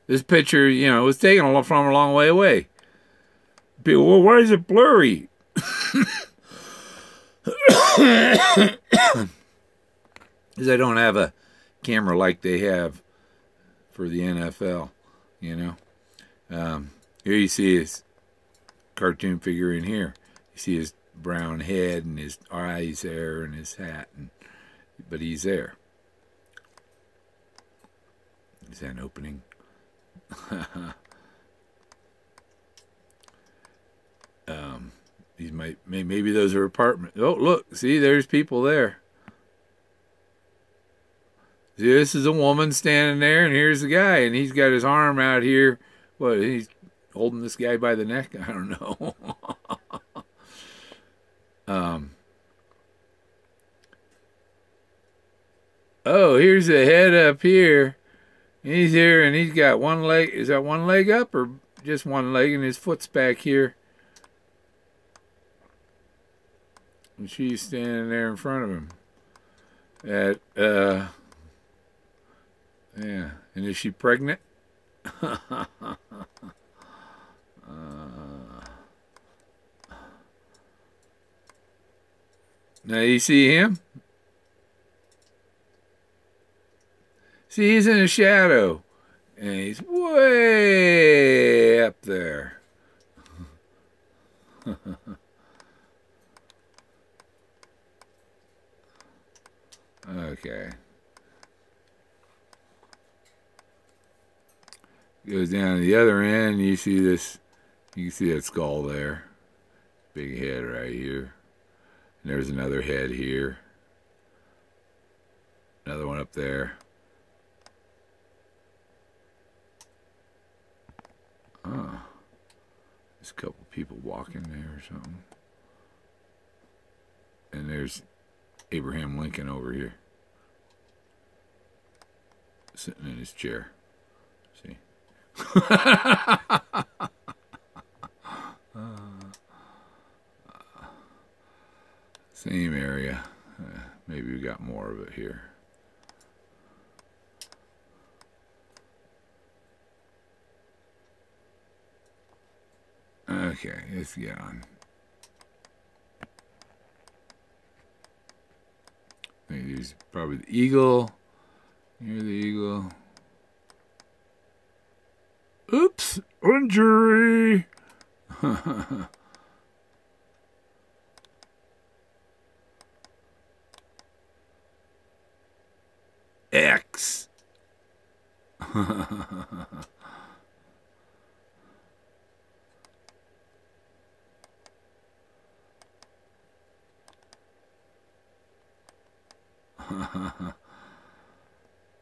This picture, you know, was taken from a long way away. People, well, why is it blurry? Because I don't have a camera like they have for the NFL, you know. Here you see his cartoon figure in here. You see his brown head and his eyes there and his hat, but he's there. Is that an opening? These maybe those are apartments. Oh, look, see, there's people there. See, this is a woman standing there, and here's the guy, and he's got his arm out here. What? He's holding this guy by the neck. I don't know. Oh, here's the head up here. He's here, and he's got one leg. Is that one leg up, or just one leg, and his foot's back here? And she's standing there in front of him. Yeah. And is she pregnant? Now you see him? See, he's in a shadow, and he's way up there. Okay. Goes down to the other end, and you see this. You can see that skull there. Big head right here. And there's another head here. Another one up there. Oh, there's a couple people walking there or something. And there's Abraham Lincoln over here. sitting in his chair. See? Same area. Maybe we got more of it here. Okay, let's get on. I think there's probably the eagle. Here's the eagle. Oops! Injury! X!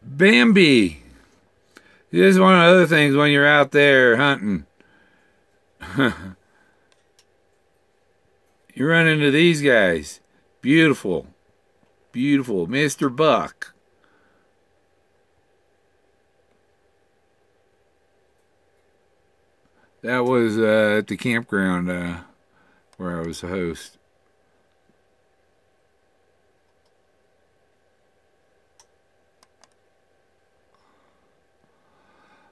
Bambi. This is one of the other things when you're out there hunting. You run into these guys. Beautiful. Beautiful. Mr. Buck. That was at the campground where I was the host.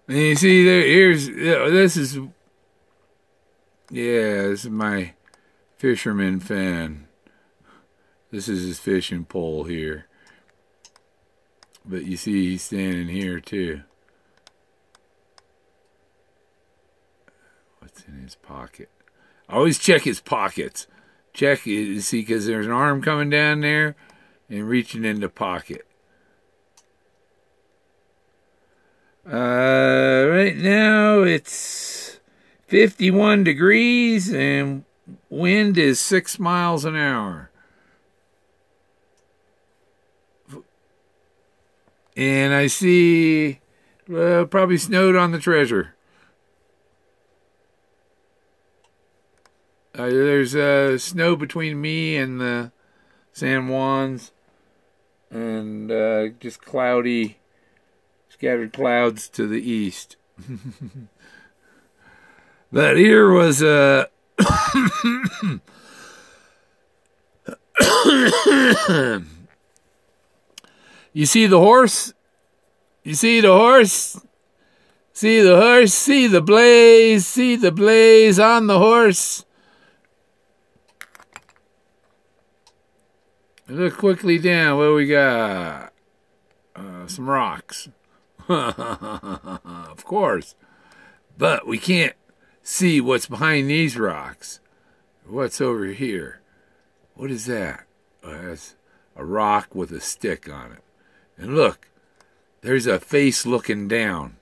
And you see, this is my fisherman Fenn. This is his fishing pole here. But you see, he's standing here too. What's in his pocket? Always check his pockets. Check it, see, because there's an arm coming down there and reaching in the pocket. Right now it's 51 degrees and wind is 6 miles an hour. And I see probably snowed on the treasure. There's snow between me and the San Juans, and just cloudy, scattered clouds to the east. But here was a you see the horse? You see the horse? See the horse? See the blaze? See the blaze on the horse? Look quickly down. What do we got? Some rocks. Of course. But we can't see what's behind these rocks. What's over here? What is that? That's a rock with a stick on it. And look, there's a face looking down.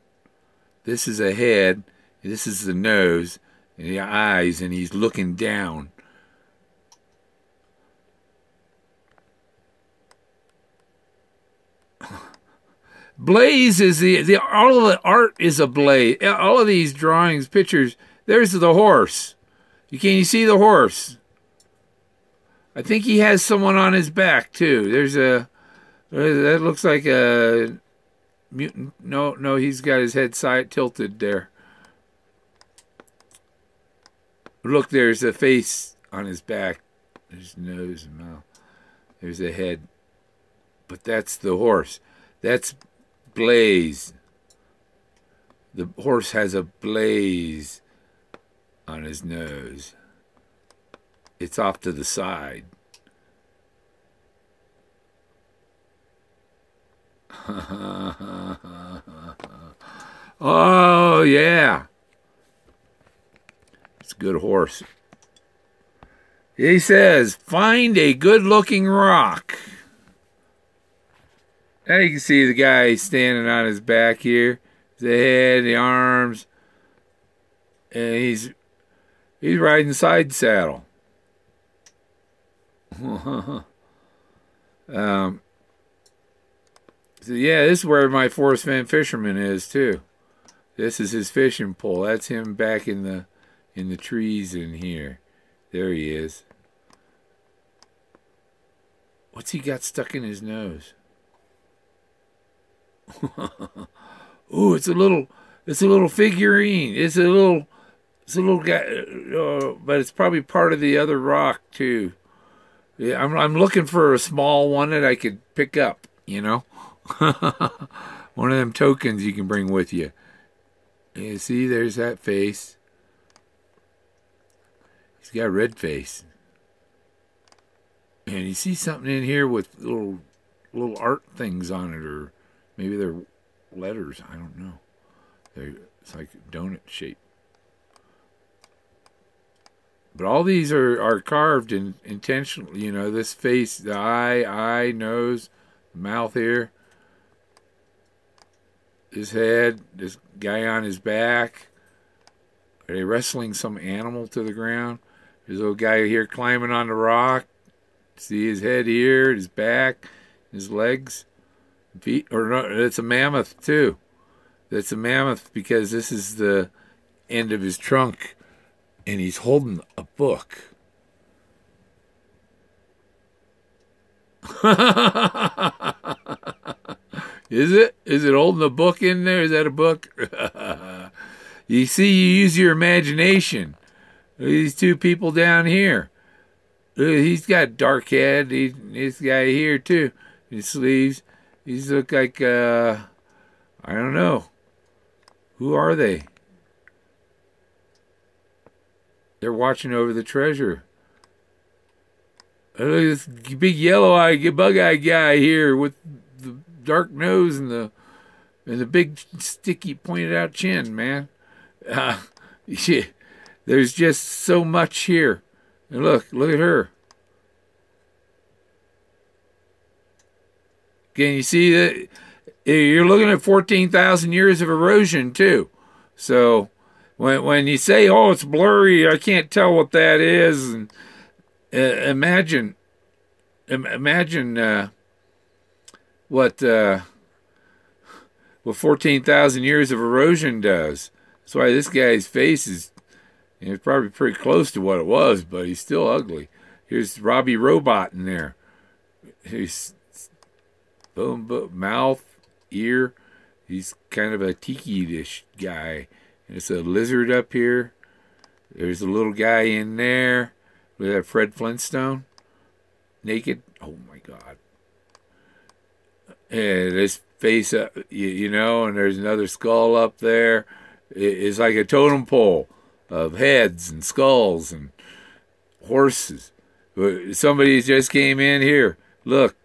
This is a head, and this is the nose, and the eyes, and he's looking down. Blaze is the all of the art is a blaze. All of these drawings, pictures. There's the horse. Can you see the horse? I think he has someone on his back too. There's a that looks like a mutant. No, he's got his head side tilted there. Look, there's a face on his back. There's nose and mouth. There's a head. But that's the horse. That's blaze. The horse has a blaze on his nose. It's off to the side. Oh, yeah. It's a good horse. He says, find a good-looking rock. Now you can see the guy standing on his back here. The head, the arms. And he's riding side saddle. So yeah, this is where my Forrest Fenn fisherman is too. This is his fishing pole. That's him back in the trees in here. There he is. What's he got stuck in his nose? Ooh, it's a little figurine. It's a little guy, but it's probably part of the other rock too. Yeah, I'm looking for a small one that I could pick up. You know, one of them tokens you can bring with you. You see, there's that face. He's got a red face, and you see something in here with little art things on it, or maybe they're letters. I don't know. It's like donut shape. But all these are carved intentionally. You know, this face, the eye, nose, mouth here, his head, this guy on his back. Are they wrestling some animal to the ground? There's a little guy here climbing on the rock. See his head here, his back, his legs, feet. Or no, it's a mammoth too. That's a mammoth because this is the end of his trunk. And he's holding a book. Is it? Is it holding a book in there? Is that a book? You see, you use your imagination. These two people down here. He's got dark head. This guy here too. His sleeves. These look like I don't know. Who are they? They're watching over the treasure. Look at this big yellow-eyed, bug-eyed guy here with the dark nose and the big, sticky, pointed-out chin, man. Yeah, there's just so much here. And look at her. Can you see that? You're looking at 14,000 years of erosion, too. So when you say, oh, it's blurry, I can't tell what that is, and imagine what 14,000 years of erosion does. That's why this guy's face is, probably pretty close to what it was, but he's still ugly. Here's Robbie Robot in there. He's boom, mouth, ear. He's kind of a tiki-ish guy. And it's a lizard up here. There's a little guy in there. Look at that Fred Flintstone. Naked. Oh, my God. And this face up, and there's another skull up there. It's like a totem pole of heads and skulls and horses. Somebody just came in here. Look.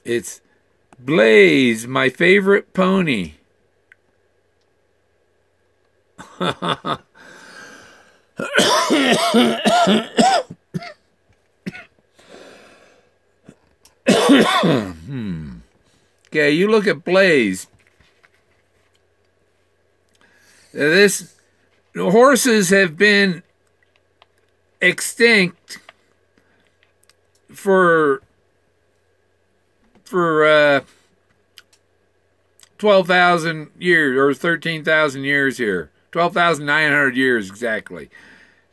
It's Blaze, my favorite pony. Okay, you look at Blaze. The horses have been extinct for 12,000 years or 13,000 years here. 12,900 years exactly.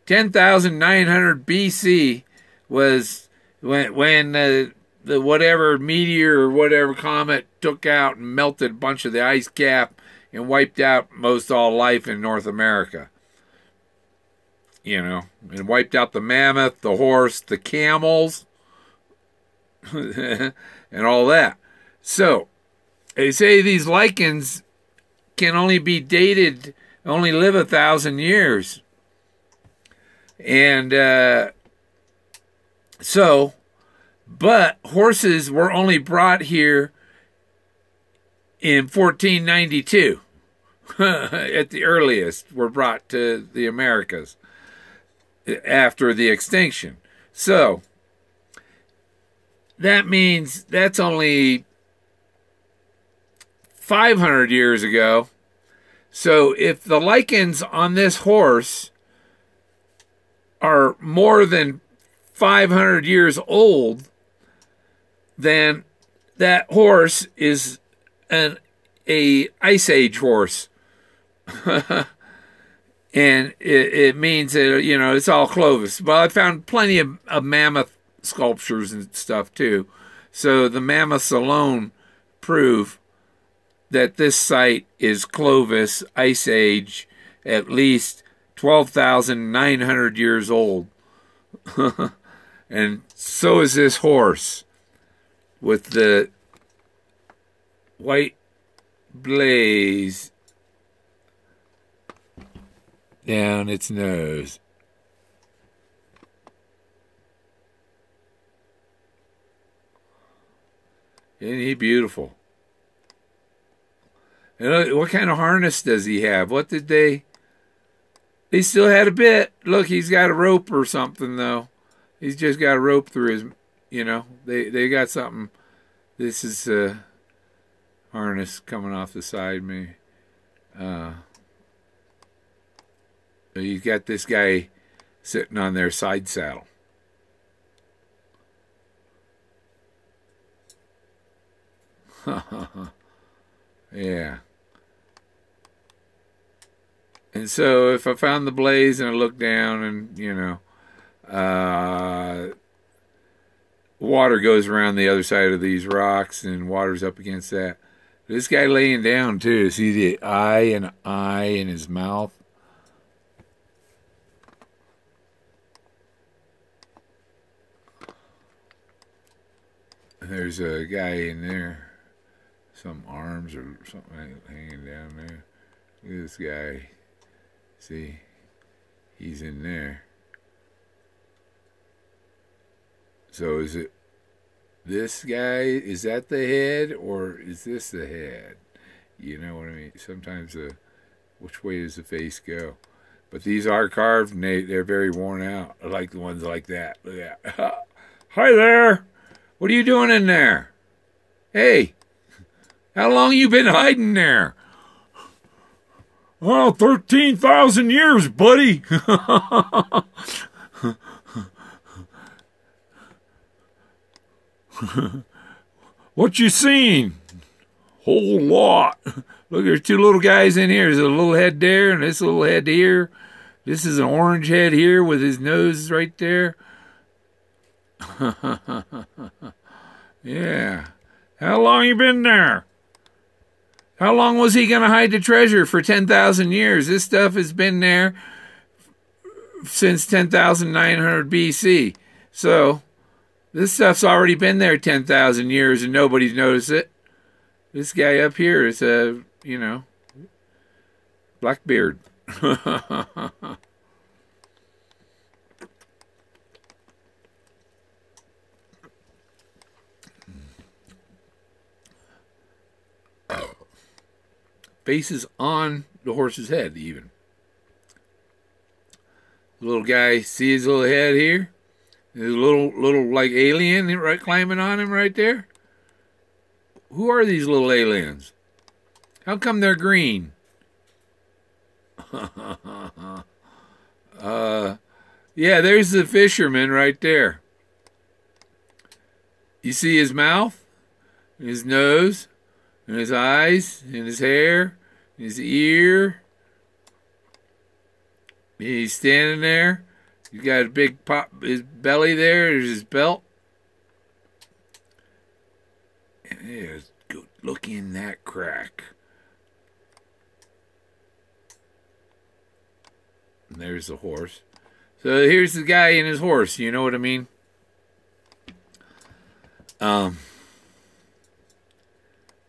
10,900 BC was when the whatever meteor or whatever comet took out and melted a bunch of the ice cap and wiped out most all life in North America. And wiped out the mammoth, the horse, the camels, and all that. So, they say these lichens can only be dated, only live 1,000 years. And but horses were only brought here in 1492. At the earliest, were brought to the Americas after the extinction. So, that means that's only 500 years ago. So if the lichens on this horse are more than 500 years old, then that horse is a Ice Age horse. And it means that, it's all Clovis. Well, I found plenty of mammoth sculptures and stuff too. So the mammoths alone prove that this site is Clovis Ice Age, at least 12,900 years old. And so is this horse with the white blaze down its nose. Isn't he beautiful? And what kind of harness does he have? What did they still had a bit. Look, he's got a rope or something, though. He's just got a rope through his, they got something. This is a harness coming off the side, maybe. He's got this guy sitting on their side saddle. Yeah. And so if I found the blaze and I looked down and, water goes around the other side of these rocks and water's up against that. This guy laying down too. See the eye in his mouth? There's a guy in there. Some arms or something hanging down there. Look at this guy. See? He's in there. So is it this guy? Is that the head or is this the head? You know what I mean? Sometimes which way does the face go? But these are carved and they're very worn out. I like the ones like that. Look at that. Hi there. What are you doing in there? Hey. How long you been hiding there? Oh, 13,000 years, buddy. What you seen? Whole lot. Look, there's two little guys in here. There's a little head there and this little head here. This is an orange head here with his nose right there. Yeah. How long you been there? How long was he going to hide the treasure? For 10,000 years. This stuff has been there since 10,900 BC. So, this stuff's already been there 10,000 years and nobody's noticed it. This guy up here is a, Blackbeard. Faces on the horse's head, even. The little guy, see his little head here? There's a little like alien right climbing on him right there. Who are these little aliens? How come they're green? Yeah, there's the fisherman right there. You see his mouth, his nose, and his eyes, and his hair, and his ear. He's standing there. He's got a big pop, his belly there. There's his belt. And there's, look in that crack. And there's the horse. So here's the guy and his horse. You know what I mean?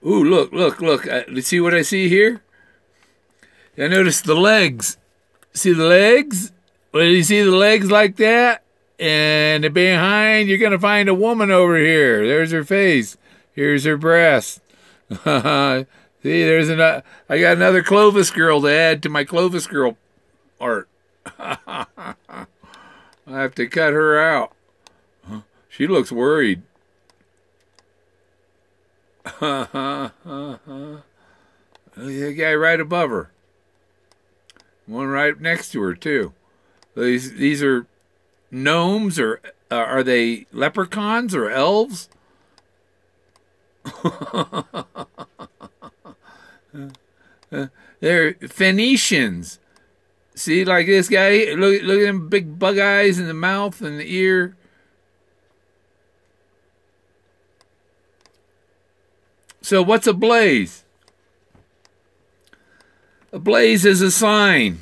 Ooh, look. See what I see here? I notice the legs. See the legs? Well, you see the legs like that? And behind, you're going to find a woman over here. There's her face. Here's her breast. See, there's I got another Clovis girl to add to my Clovis girl art. I have to cut her out. She looks worried. The guy right above her. One right next to her, too. These are gnomes, or are they leprechauns or elves? They're Phoenicians. See, like this guy, look at them big bug eyes in the mouth and the ear. So what's a blaze? A blaze is a sign.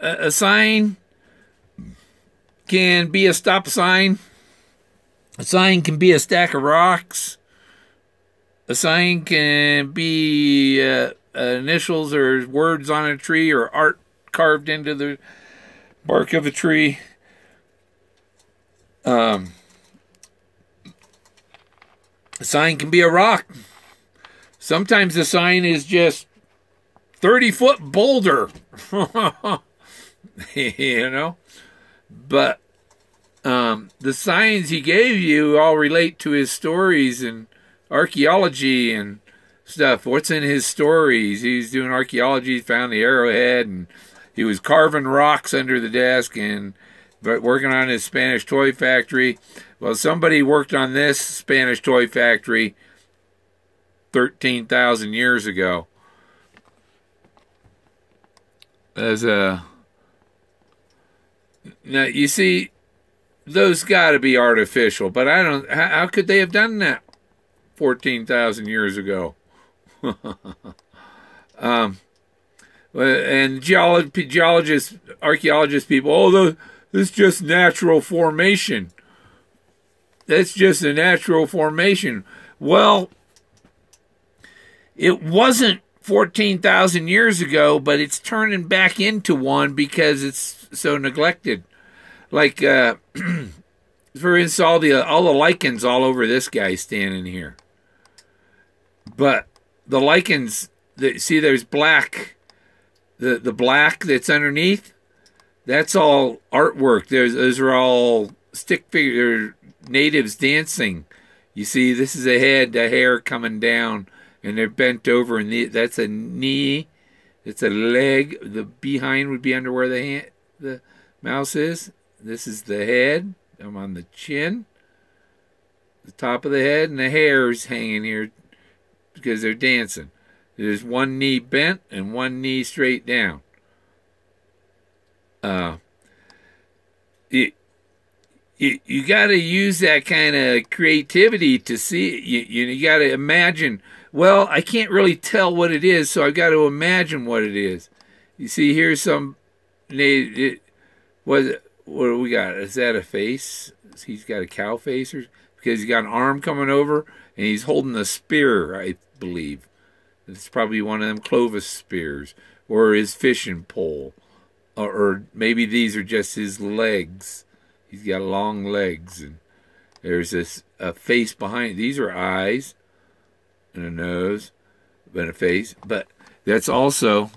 A sign can be a stop sign. A sign can be a stack of rocks. A sign can be initials or words on a tree or art carved into the bark of a tree. A sign can be a rock. Sometimes the sign is just 30-foot boulder. You know? But the signs he gave you all relate to his stories and archaeology and stuff. What's in his stories? He's doing archaeology, he found the arrowhead, and he was carving rocks under the desk and working on his Spanish toy factory. Well, somebody worked on this Spanish toy factory 13,000 years ago. Now, you see, those got to be artificial, but I don't. How could they have done that 14,000 years ago? And geologists, archaeologists, people, this is just natural formation. That's just a natural formation. Well, it wasn't 14,000 years ago, but it's turning back into one because it's so neglected. Like, for instance, all the lichens all over this guy standing here. But the lichens, see, there's black. The black that's underneath, that's all artwork. Those are all stick figure natives dancing. You see, this is a head, the hair coming down, and they're bent over, and that's a knee. It's a leg. The behind would be under where the mouse is. This is the head. I'm on the chin, the top of the head, and the hair's hanging here because they're dancing. There's one knee bent and one knee straight down. You got to use that kind of creativity to see it. You got to imagine. Well, I can't really tell what it is, so I've got to imagine what it is. You see, here's some. What do we got? Is that a face? He's got a cow face, because he's got an arm coming over and he's holding a spear, I believe. It's probably one of them Clovis spears or his fishing pole. Or maybe these are just his legs. He's got long legs. And there's a face behind. These are eyes and a nose and a face. But that's also,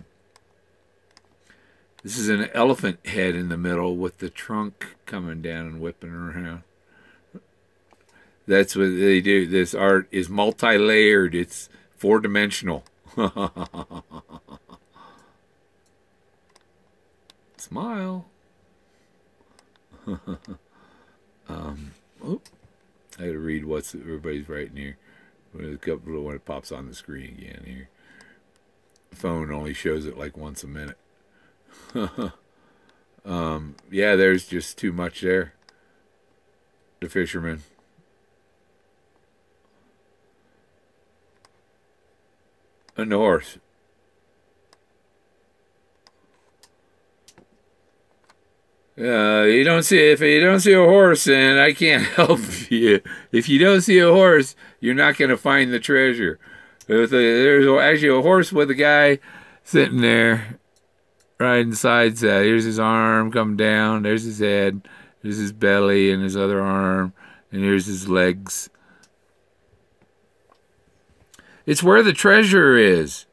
this is an elephant head in the middle with the trunk coming down and whipping around. That's what they do. This art is multi-layered. It's 4-dimensional. Smile. I gotta read what everybody's writing here. A couple when it pops on the screen again here. The phone only shows it like once a minute. Yeah, there's just too much there. The fisherman. And the horse. If you don't see a horse, then I can't help you. If you don't see a horse, you're not going to find the treasure. There's actually a horse with a guy sitting there riding side saddle. Here's his arm come down. There's his head. There's his belly and his other arm. And here's his legs. It's where the treasure is.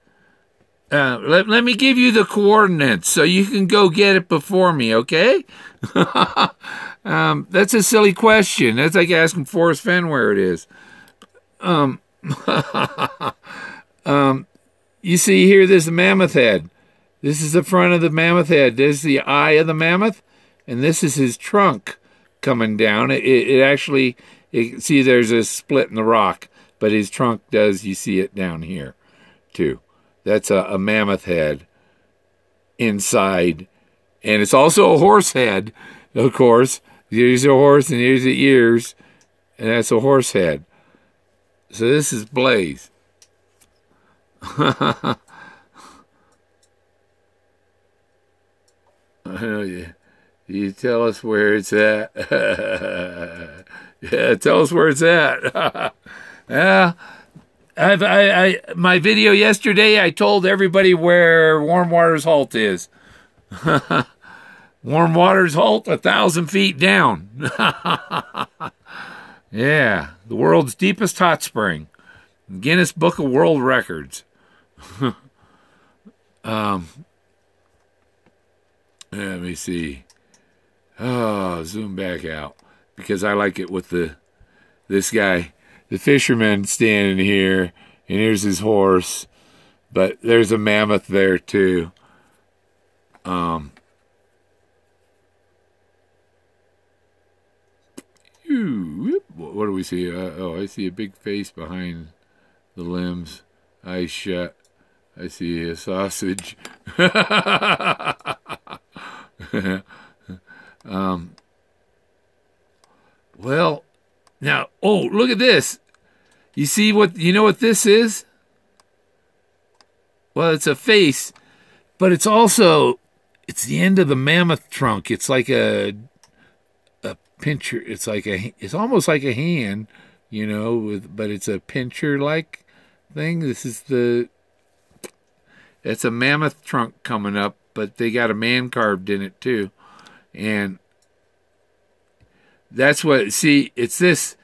Let me give you the coordinates so you can go get it before me, okay? That's a silly question. That's like asking Forrest Fenn where it is. You see here, there's the mammoth head. This is the front of the mammoth head. There's the eye of the mammoth, and this is his trunk coming down. It actually, see, there's a split in the rock, but his trunk does, you see it down here, too. That's a mammoth head inside. And it's also a horse head, of course. Here's a horse and here's the ears. And that's a horse head. So this is Blaze. You tell us where it's at. Yeah, tell us where it's at. Yeah, my video yesterday, I told everybody where Warm Waters Halt is. Warm Waters Halt, 1,000 feet down. Yeah, the world's deepest hot spring. Guinness Book of World Records. Let me see. Oh, zoom back out because I like it with this guy, the fisherman standing here, and here's his horse, but there's a mammoth there too. What do we see? I see a big face behind the limbs, eyes shut. I see a sausage. Well, now, look at this. You know what this is? Well, it's a face, but it's the end of the mammoth trunk. It's like a pincher. It's almost like a hand, but it's a pincher-like thing. It's a mammoth trunk coming up, but they got a man carved in it too. And that's it's this.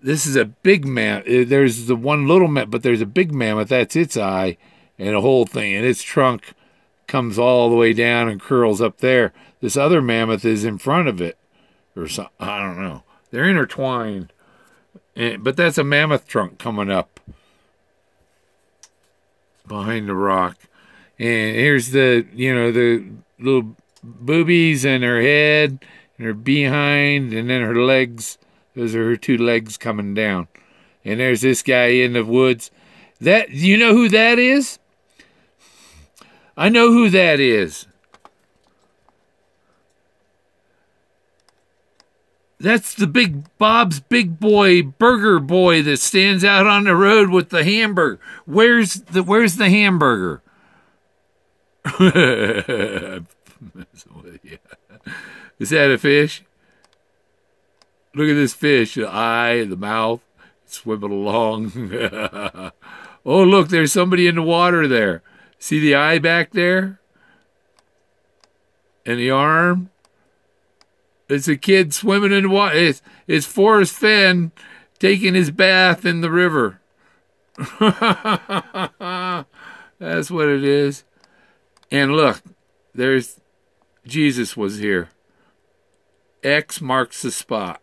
This is a big mammoth. There's the one little mammoth, but there's a big mammoth. That's its eye and a whole thing. And its trunk comes all the way down and curls up there. This other mammoth is in front of it. Or something. I don't know. They're intertwined. But that's a mammoth trunk coming up behind the rock. And here's the little boobies and her head and her behind and then her legs. Those are her two legs coming down. And there's this guy in the woods. You know who that is? I know who that is. That's the Bob's Big Boy burger boy that stands out on the road with the hamburger. Where's the hamburger? Is that a fish? Look at this fish. The eye, the mouth, swimming along. Oh, look, there's somebody in the water there. See the eye back there? And the arm? It's a kid swimming in the water. It's Forrest Fenn taking his bath in the river. That's what it is. And look, there's Jesus was here. X marks the spot.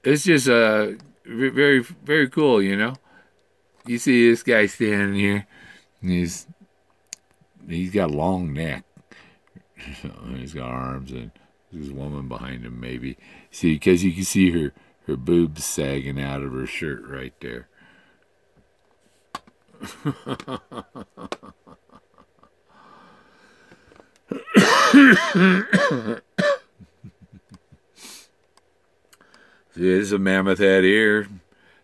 It's just very, very cool, You see this guy standing here, and he's got a long neck. He's got arms, and there's a woman behind him, maybe. See, because you can see her boobs sagging out of her shirt right there. See, there's a mammoth head here.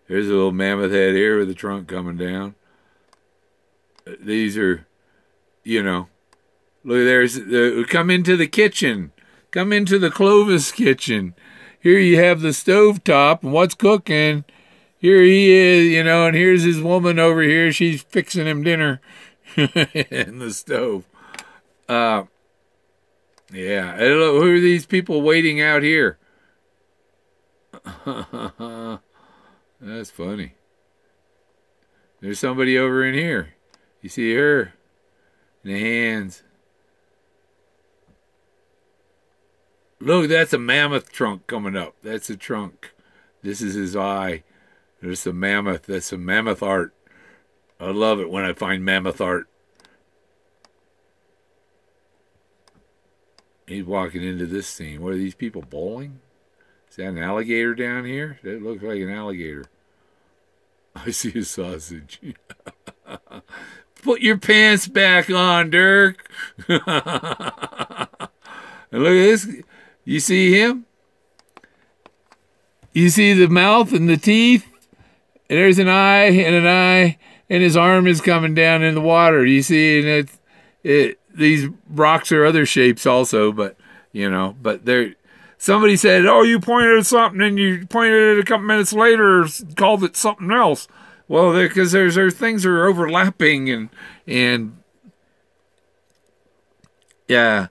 There's a little mammoth head here with the trunk coming down. These are, look, come into the kitchen. Come into the Clovis kitchen. Here you have the stove top, and what's cooking? Here he is, and here's his woman over here. She's fixing him dinner in the stove. Yeah. And look, who are these people waiting out here? That's funny. There's somebody over in here. You see her? In the hands. Look, that's a mammoth trunk coming up. That's a trunk. This is his eye. There's the mammoth. That's some mammoth art. I love it when I find mammoth art. He's walking into this scene. What are these people bowling? Is that an alligator down here? That looks like an alligator. I see a sausage. Put your pants back on, Dirk. And look at this. You see him? You see the mouth and the teeth? And there's an eye and an eye, and his arm is coming down in the water. You see, and these rocks are other shapes also, but they're. Somebody said, "Oh, you pointed at something, and you pointed at it a couple minutes later, called it something else." Well, because there's things are overlapping, and yeah,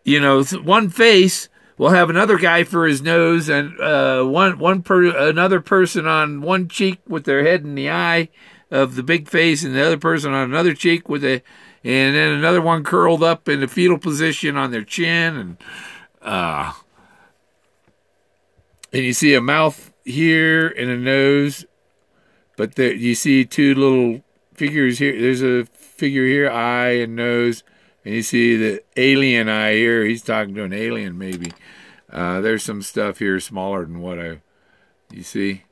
one face will have another guy for his nose, and another person on one cheek with their head in the eye of the big face, and the other person on another cheek and then another one curled up in the fetal position on their chin, and you see a mouth here and a nose, but there you see two little figures here. There's a figure here, eye and nose, and you see the alien eye here. He's talking to an alien, maybe. There's some stuff here smaller than what you see.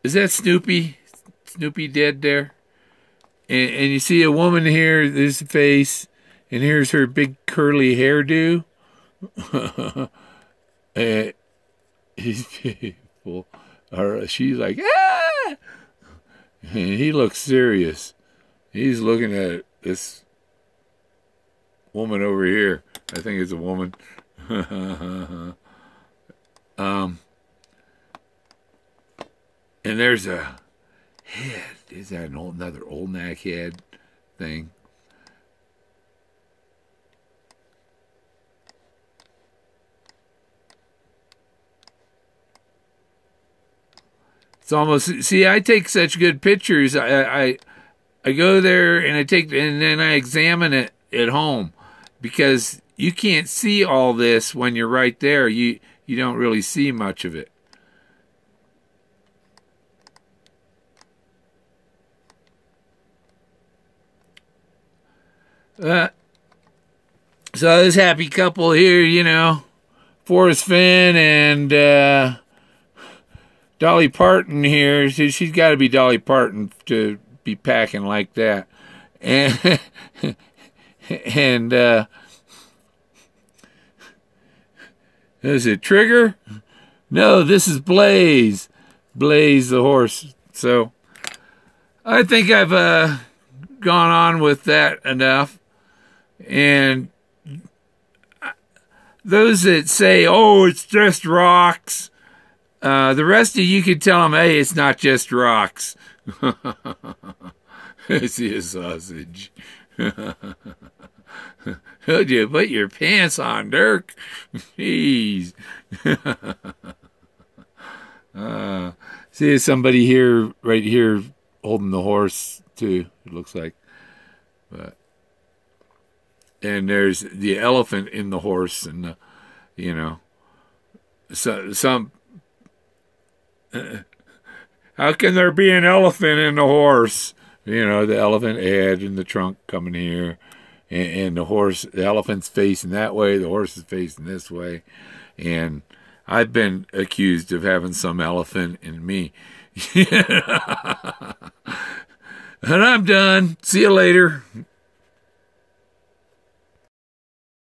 Is that Snoopy? Snoopy dead there? And you see a woman here, there's a face, and here's her big curly hairdo. These people she's like, ah! And he looks serious. He's looking at this woman over here. I think it's a woman. And there's a head. Is that another old neck head thing? It's almost, see, I take such good pictures. I go there and and then I examine it at home, because you can't see all this when you're right there. You don't really see much of it. So this happy couple here, Forrest, Fenn, and Dolly Parton here. She's got to be Dolly Parton to be packing like that. And is it Trigger? No, this is Blaze. Blaze the horse. So I think I've gone on with that enough. And those that say, oh, it's just rocks, the rest of you could tell them, hey, it's not just rocks. I see a sausage. Would you put your pants on, Dirk? Jeez. See somebody here, right here, holding the horse, too, it looks like. And there's the elephant in the horse, and some. How can there be an elephant in the horse? The elephant head and the trunk coming here, and the elephant's facing that way, the horse is facing this way, and I've been accused of having some elephant in me. And I'm done. See you later.